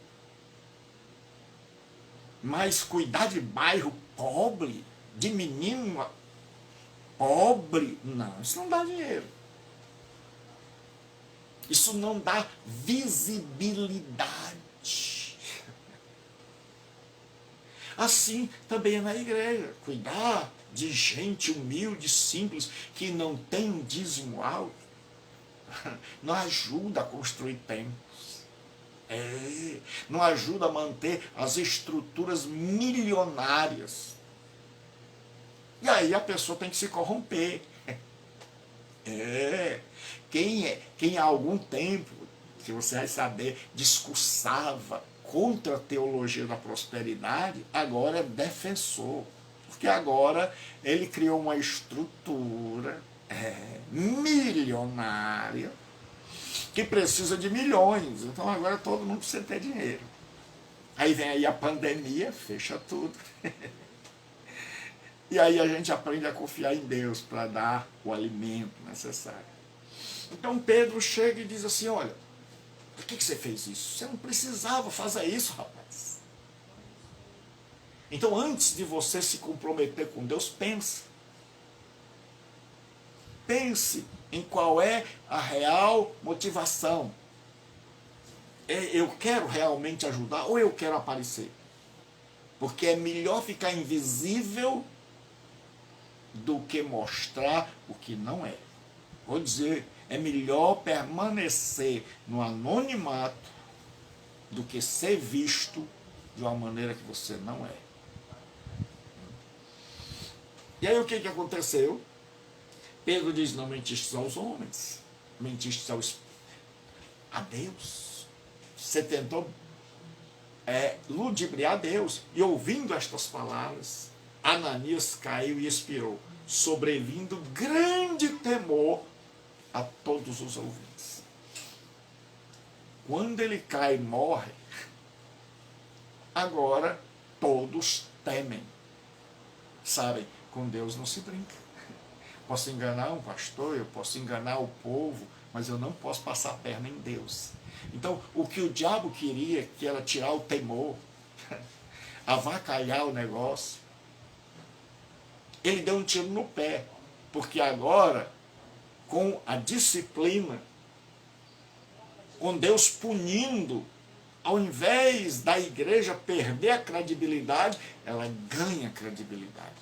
Mas cuidar de bairro pobre, de menino pobre, não, isso não dá dinheiro. Isso não dá visibilidade. Assim também é na igreja. Cuidar de gente humilde, simples, que não tem um dízimo alto, não ajuda a construir templos. Não ajuda a manter as estruturas milionárias. E aí a pessoa tem que se corromper. Quem há algum tempo, que você vai saber, discursava contra a teologia da prosperidade, agora é defensor. Porque agora ele criou uma estrutura milionária que precisa de milhões. Então agora todo mundo precisa ter dinheiro. Aí vem aí a pandemia, fecha tudo. E aí a gente aprende a confiar em Deus para dar o alimento necessário. Então Pedro chega e diz assim, olha, por que você fez isso? Você não precisava fazer isso, rapaz. Então antes de você se comprometer com Deus, pense. Pense em qual é a real motivação. Eu quero realmente ajudar ou eu quero aparecer? Porque é melhor ficar invisível do que mostrar o que não é. Vou dizer, é melhor permanecer no anonimato do que ser visto de uma maneira que você não é. E aí o que aconteceu? Pedro diz, não mentiste aos homens, mentiste a Deus. Você tentou ludibriar Deus. E ouvindo estas palavras, Ananias caiu e expirou, sobrevindo grande temor a todos os ouvintes. Quando ele cai e morre, agora todos temem. Sabem, com Deus não se brinca. Posso enganar um pastor, eu posso enganar o povo, mas eu não posso passar a perna em Deus. Então, o que o diabo queria, que era tirar o temor, avacalhar o negócio, ele deu um tiro no pé, porque agora, com a disciplina, com Deus punindo, ao invés da igreja perder a credibilidade, ela ganha credibilidade.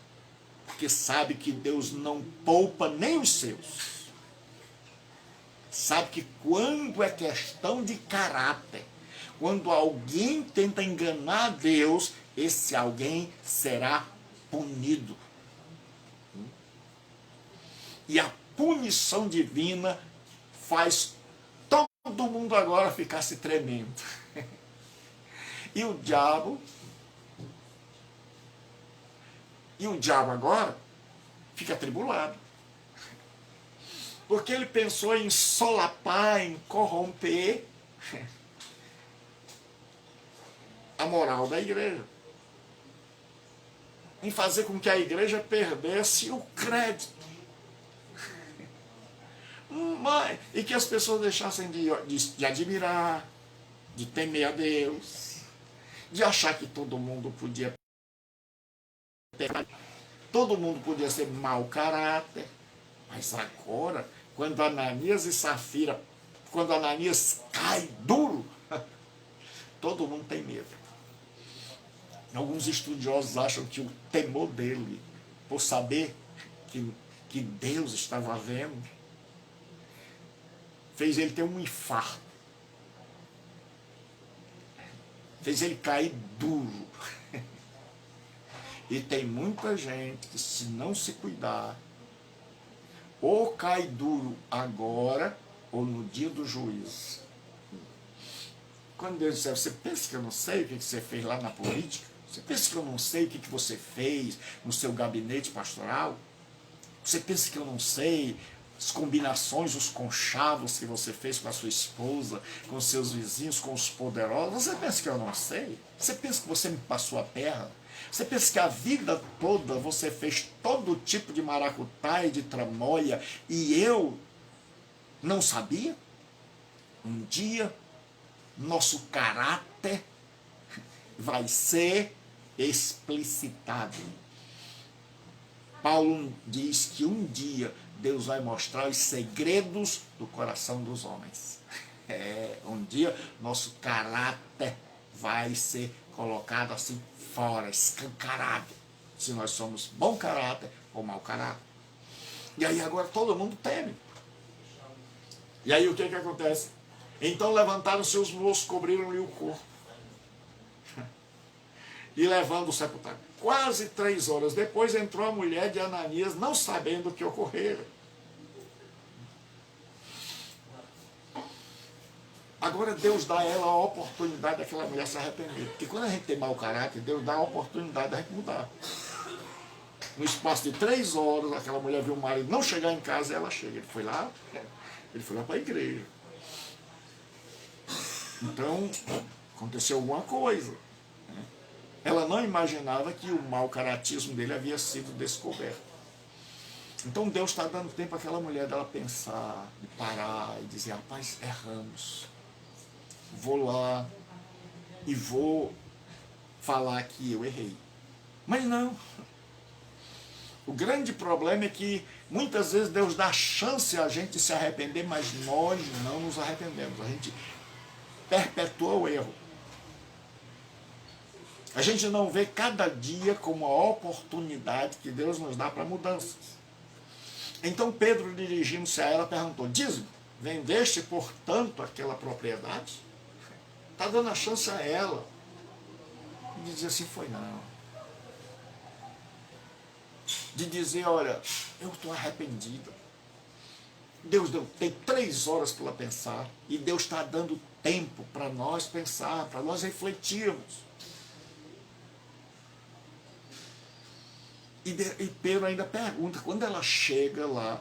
Porque sabe que Deus não poupa nem os seus. Sabe que quando é questão de caráter, quando alguém tenta enganar Deus, esse alguém será punido. E a punição divina faz todo mundo agora ficar se tremendo. E o diabo agora fica atribulado. Porque ele pensou em solapar, em corromper a moral da igreja. Em fazer com que a igreja perdesse o crédito. E que as pessoas deixassem de admirar, de temer a Deus, de achar que todo mundo podia ser mau caráter. Mas agora, quando Ananias e Safira, quando Ananias cai duro, todo mundo tem medo. Alguns estudiosos acham que o temor dele, por saber que Deus estava vendo, fez ele ter um infarto. Fez ele cair duro. E tem muita gente que, se não se cuidar, ou cai duro agora, ou no dia do juízo. Quando Deus disser, você pensa que eu não sei o que você fez lá na política? Você pensa que eu não sei o que você fez no seu gabinete pastoral? Você pensa que eu não sei as combinações, os conchavos que você fez com a sua esposa, com os seus vizinhos, com os poderosos? Você pensa que eu não sei? Você pensa que você me passou a perna? Você pensa que a vida toda você fez todo tipo de maracutaia, de tramóia, e eu não sabia? Um dia, nosso caráter vai ser explicitado. Paulo diz que um dia Deus vai mostrar os segredos do coração dos homens. Um dia nosso caráter vai ser colocado assim fora, escancarado. Se nós somos bom caráter ou mau caráter. E aí agora todo mundo teme. E aí o que acontece? Então levantaram seus moços, cobriram-lhe o corpo. E levando o sepultário. Quase 3 horas depois entrou a mulher de Ananias, não sabendo o que ocorrera. Agora Deus dá a ela a oportunidade daquela mulher se arrepender. Porque quando a gente tem mau caráter, Deus dá a oportunidade da gente mudar. No espaço de 3 horas, aquela mulher viu o marido não chegar em casa e ela chega. Ele foi lá para a igreja. Então, aconteceu alguma coisa. Ela não imaginava que o mau caratismo dele havia sido descoberto. Então Deus está dando tempo àquela mulher dela pensar, de parar e dizer, rapaz, erramos. Vou lá e vou falar que eu errei. Mas não. O grande problema é que muitas vezes Deus dá chance a gente de se arrepender, mas nós não nos arrependemos. A gente perpetua o erro. A gente não vê cada dia como a oportunidade que Deus nos dá para mudanças. Então Pedro, dirigindo-se a ela, perguntou, diz-me, vendeste, portanto, aquela propriedade? Está dando a chance a ela. E dizer assim, foi não. De dizer, olha, eu estou arrependida. Deus tem 3 horas para pensar, e Deus está dando tempo para nós pensar, para nós refletirmos. E Pedro ainda pergunta, quando ela chega lá,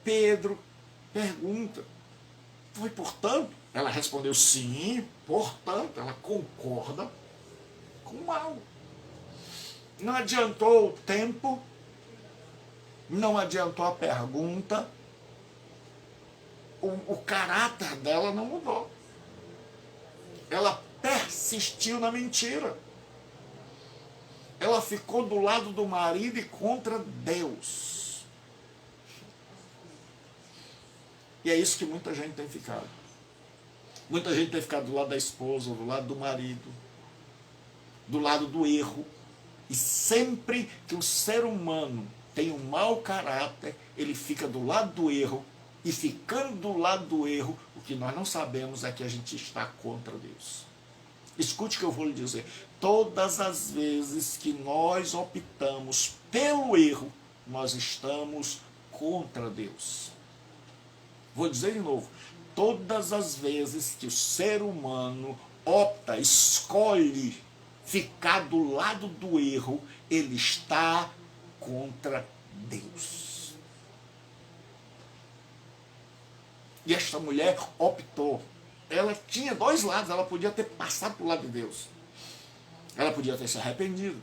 Pedro pergunta, foi portanto? Ela respondeu sim, portanto, ela concorda com o mal. Não adiantou o tempo, não adiantou a pergunta, o caráter dela não mudou. Ela persistiu na mentira. Ela ficou do lado do marido e contra Deus. E é isso que muita gente tem ficado. Muita gente tem ficado do lado da esposa, do lado do marido, do lado do erro. E sempre que o ser humano tem um mau caráter, ele fica do lado do erro. E ficando do lado do erro, o que nós não sabemos é que a gente está contra Deus. Escute o que eu vou lhe dizer. Todas as vezes que nós optamos pelo erro, nós estamos contra Deus. Vou dizer de novo. Todas as vezes que o ser humano opta, escolhe ficar do lado do erro, ele está contra Deus. E esta mulher optou. Ela tinha 2 lados, ela podia ter passado para o lado de Deus. Ela podia ter se arrependido.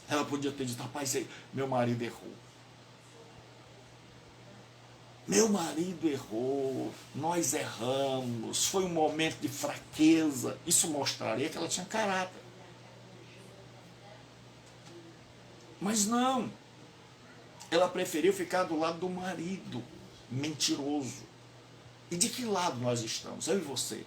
Ela podia ter dito, rapaz, meu marido errou. Meu marido errou, nós erramos, foi um momento de fraqueza. Isso mostraria que ela tinha caráter. Mas não. Ela preferiu ficar do lado do marido mentiroso. E de que lado nós estamos? Eu e você.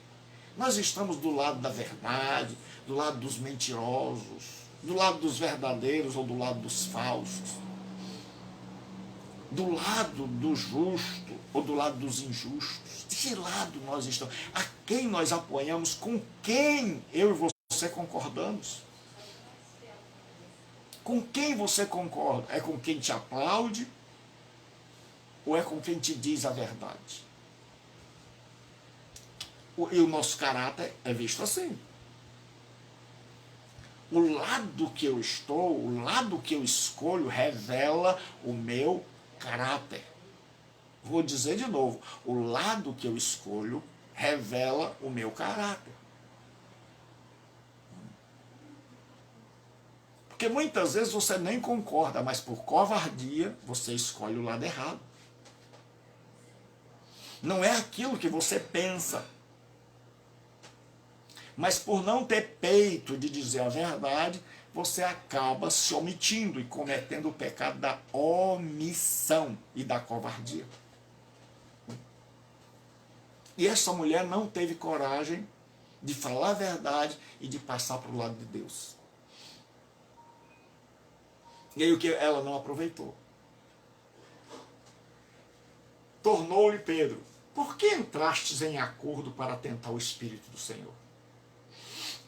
Nós estamos do lado da verdade, do lado dos mentirosos, do lado dos verdadeiros ou do lado dos falsos, do lado do justo ou do lado dos injustos. De que lado nós estamos? A quem nós apoiamos? Com quem eu e você concordamos? Com quem você concorda? É com quem te aplaude ou é com quem te diz a verdade? E o nosso caráter é visto assim. O lado que eu estou, o lado que eu escolho, revela o meu caráter. Vou dizer de novo, o lado que eu escolho revela o meu caráter. Porque muitas vezes você nem concorda, mas por covardia você escolhe o lado errado. Não é aquilo que você pensa. Mas por não ter peito de dizer a verdade, você acaba se omitindo e cometendo o pecado da omissão e da covardia. E essa mulher não teve coragem de falar a verdade e de passar para o lado de Deus. E aí o que ela não aproveitou? Tornou-lhe Pedro, por que entrastes em acordo para tentar o Espírito do Senhor?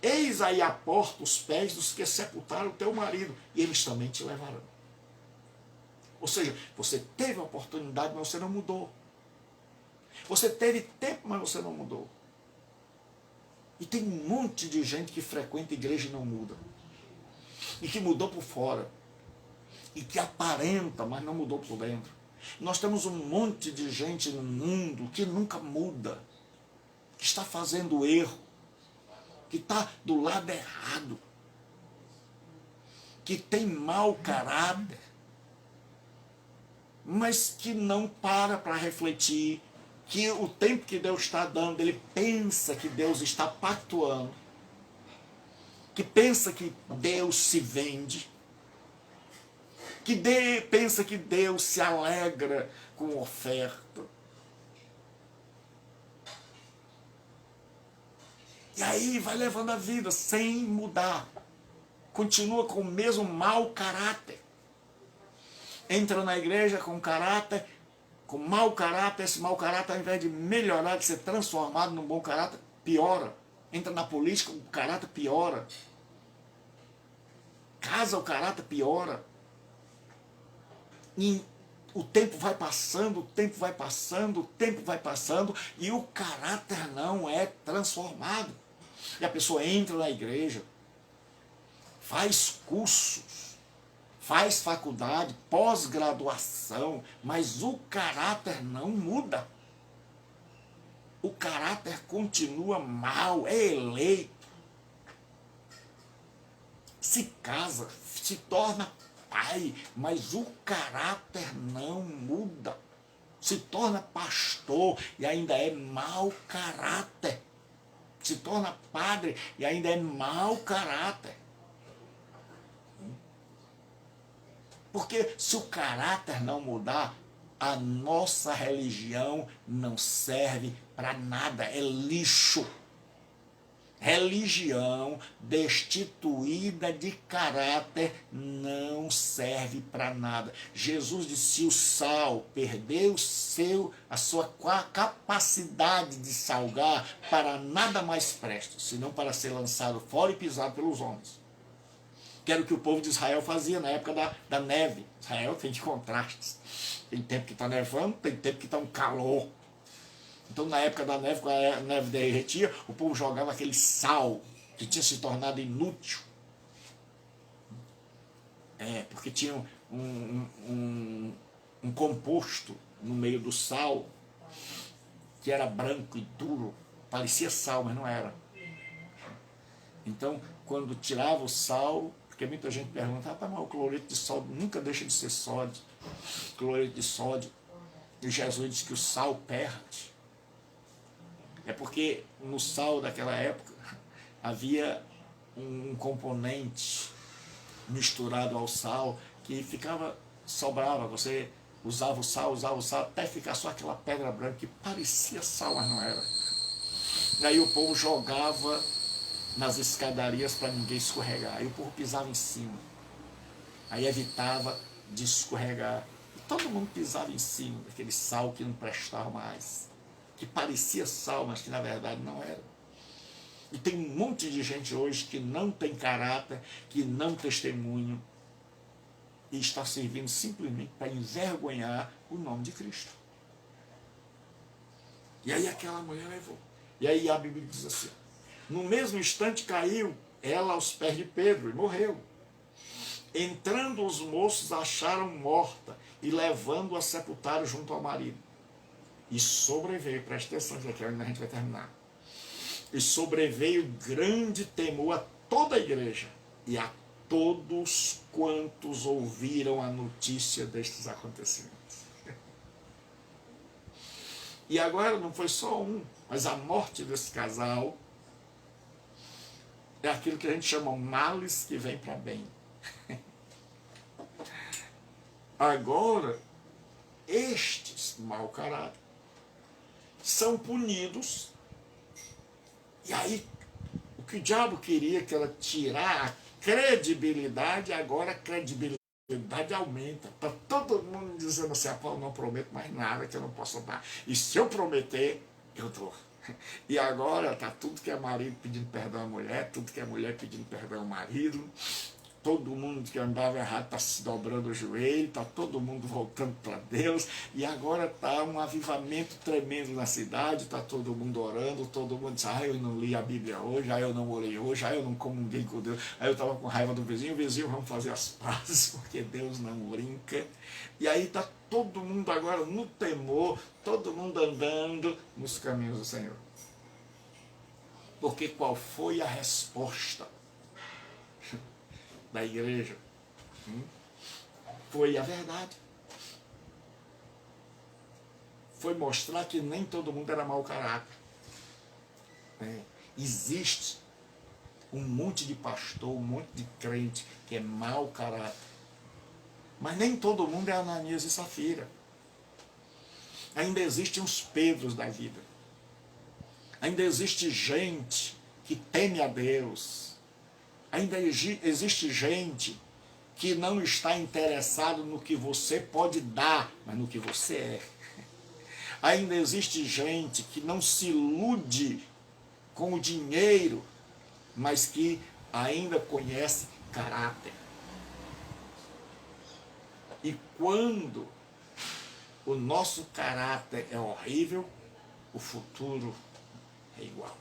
Eis aí à porta os pés dos que sepultaram o teu marido, e eles também te levarão. Ou seja, você teve a oportunidade, mas você não mudou. Você teve tempo, mas você não mudou. E tem um monte de gente que frequenta a igreja e não muda. E que mudou por fora. E que aparenta, mas não mudou por dentro. Nós temos um monte de gente no mundo que nunca muda. Que está fazendo erro. que está do lado errado, que tem mau caráter, mas que não para refletir que o tempo que Deus está dando, ele pensa que Deus está pactuando, que pensa que Deus se vende, que pensa que Deus se alegra com oferta. E aí vai levando a vida sem mudar. Continua com o mesmo mau caráter. Entra na igreja com caráter, com mau caráter. Esse mau caráter, ao invés de melhorar, de ser transformado num bom caráter, piora. Entra na política, o caráter piora. Casa, o caráter piora. E o tempo vai passando, o tempo vai passando, o tempo vai passando, e o caráter não é transformado. E a pessoa entra na igreja, faz cursos, faz faculdade, pós-graduação, mas o caráter não muda. O caráter continua mal, é eleito. Se casa, se torna pai, mas o caráter não muda. Se torna pastor e ainda é mau caráter. Se torna padre e ainda é mau caráter. Porque se o caráter não mudar, a nossa religião não serve para nada, é lixo. Religião destituída de caráter não serve para nada. Jesus disse: se o sal perder a sua capacidade de salgar, para nada mais presta, senão para ser lançado fora e pisado pelos homens. Que era o que o povo de Israel fazia na época da neve. Israel tem de contrastes. Tem tempo que está nevando, tem tempo que está um calor. Então, na época da neve, quando a neve derretia, o povo jogava aquele sal que tinha se tornado inútil. Porque tinha um composto no meio do sal que era branco e duro. Parecia sal, mas não era. Então, quando tirava o sal, porque muita gente pergunta, mas o cloreto de sódio nunca deixa de ser sódio. Cloreto de sódio. E Jesus disse que o sal perde. É porque no sal daquela época havia um componente misturado ao sal que sobrava. Você usava o sal até ficar só aquela pedra branca que parecia sal, mas não era. E aí o povo jogava nas escadarias para ninguém escorregar. Aí o povo pisava em cima. Aí evitava de escorregar. E todo mundo pisava em cima daquele sal que não prestava mais. Que parecia sal, mas que na verdade não era. E tem um monte de gente hoje que não tem caráter, que não testemunha, e está servindo simplesmente para envergonhar o nome de Cristo. E aí aquela mulher levou. E aí a Bíblia diz assim: no mesmo instante caiu ela aos pés de Pedro e morreu. Entrando os moços, acharam morta e levando-a sepultaram junto ao marido. E sobreveio, presta atenção, que aqui é onde a gente vai terminar. E sobreveio grande temor a toda a igreja e a todos quantos ouviram a notícia destes acontecimentos. E agora não foi só um, mas a morte desse casal é aquilo que a gente chama males que vem para bem. Agora, estes mau caráter são punidos. E aí, o que o diabo queria, que ela tirar a credibilidade, agora a credibilidade aumenta. Está todo mundo dizendo assim: Paulo, não prometo mais nada que eu não possa dar. E se eu prometer, eu dou. E agora está tudo que é marido pedindo perdão à mulher, tudo que é mulher pedindo perdão ao marido. Todo mundo que andava errado está se dobrando o joelho, está todo mundo voltando para Deus, e agora está um avivamento tremendo na cidade, está todo mundo orando, todo mundo diz: eu não li a Bíblia hoje, eu não orei hoje, eu não comunguei com Deus, eu estava com raiva do vizinho, vamos fazer as pazes, porque Deus não brinca. E aí está todo mundo agora no temor, todo mundo andando nos caminhos do Senhor. Porque qual foi a resposta da igreja? Foi a verdade. Foi mostrar que nem todo mundo era mau caráter. Existe um monte de pastor, um monte de crente que é mau caráter. Mas nem todo mundo é Ananias e Safira. Ainda existem uns Pedros da vida. Ainda existe gente que teme a Deus. Ainda existe gente que não está interessado no que você pode dar, mas no que você é. Ainda existe gente que não se ilude com o dinheiro, mas que ainda conhece caráter. E quando o nosso caráter é horrível, o futuro é igual.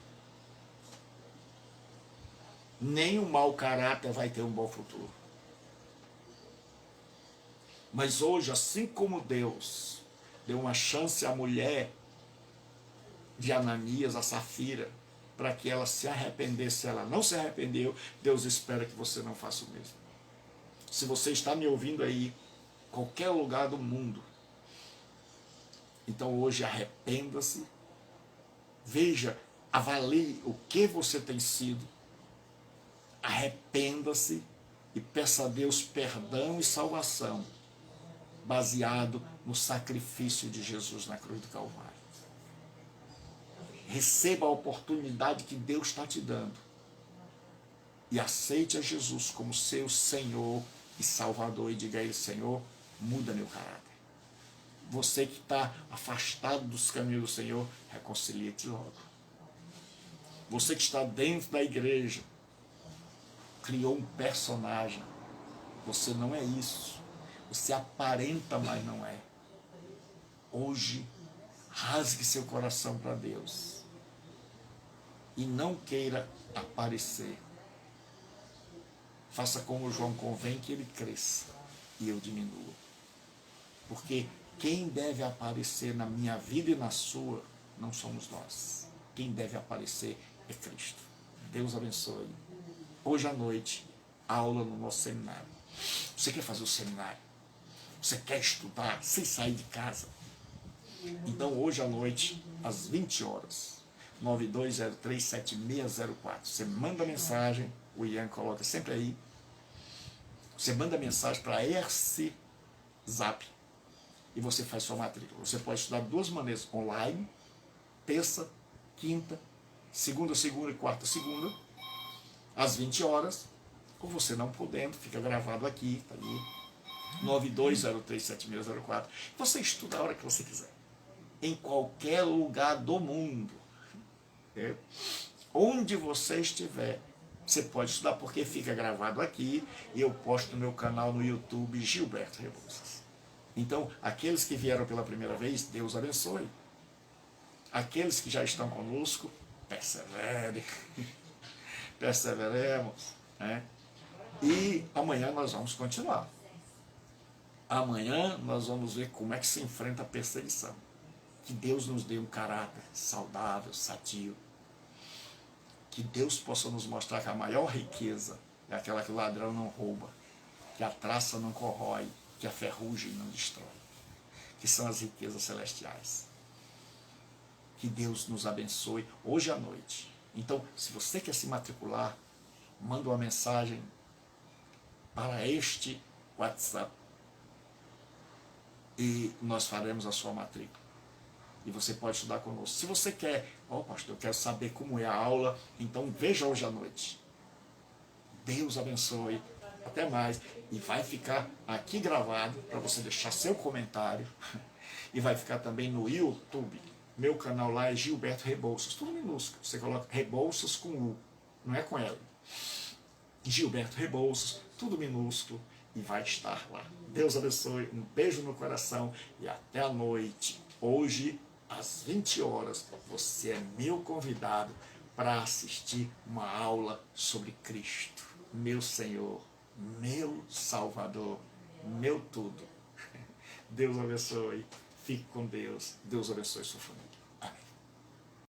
Nem o mau caráter vai ter um bom futuro. Mas hoje, assim como Deus deu uma chance à mulher de Ananias, a Safira, para que ela se arrependesse, ela não se arrependeu, Deus espera que você não faça o mesmo. Se você está me ouvindo aí, qualquer lugar do mundo, então hoje arrependa-se, veja, avalie o que você tem sido, arrependa-se e peça a Deus perdão e salvação, baseado no sacrifício de Jesus na cruz do Calvário. Receba a oportunidade que Deus está te dando e aceite a Jesus como seu Senhor e Salvador e diga a Ele: Senhor, muda meu caráter. Você que está afastado dos caminhos do Senhor, reconcilie-te logo. Você que está dentro da igreja, criou um personagem. Você não é isso. Você aparenta, mas não é. Hoje, rasgue seu coração para Deus. E não queira aparecer. Faça como João convém, que ele cresça e eu diminua. Porque quem deve aparecer na minha vida e na sua, não somos nós. Quem deve aparecer é Cristo. Deus abençoe. Hoje à noite, aula no nosso seminário. Você quer fazer o seminário? Você quer estudar sem sair de casa? Então hoje à noite, às 20 horas, 92037604. Você manda mensagem, o Ian coloca sempre aí. Você manda mensagem para esse zap e você faz sua matrícula. Você pode estudar de duas maneiras: online, terça, quinta, segunda e quarta, às 20 horas, ou você não podendo, fica gravado aqui, tá ali, 92037604. Você estuda a hora que você quiser, em qualquer lugar do mundo. Onde você estiver, você pode estudar, porque fica gravado aqui e eu posto no meu canal no YouTube, Gilberto Rebouças. Então, aqueles que vieram pela primeira vez, Deus abençoe. Aqueles que já estão conosco, persevere. Perseveremos. E amanhã nós vamos continuar. Amanhã nós vamos ver como é que se enfrenta a perseguição. Que Deus nos dê um caráter saudável, sadio. Que Deus possa nos mostrar que a maior riqueza é aquela que o ladrão não rouba, que a traça não corrói, que a ferrugem não destrói, que são as riquezas celestiais. Que Deus nos abençoe hoje à noite. Então, se você quer se matricular, manda uma mensagem para este WhatsApp e nós faremos a sua matrícula. E você pode estudar conosco. Se você quer, pastor, eu quero saber como é a aula, então veja hoje à noite. Deus abençoe. Até mais. E vai ficar aqui gravado para você deixar seu comentário. E vai ficar também no YouTube. Meu canal lá é Gilberto Rebouças, tudo minúsculo. Você coloca Rebouças com U, não é com L. Gilberto Rebouças, tudo minúsculo, e vai estar lá. Deus abençoe, um beijo no coração e até a noite. Hoje, às 20 horas, você é meu convidado para assistir uma aula sobre Cristo, meu Senhor, meu Salvador, meu tudo. Deus abençoe, fique com Deus, Deus abençoe sua família.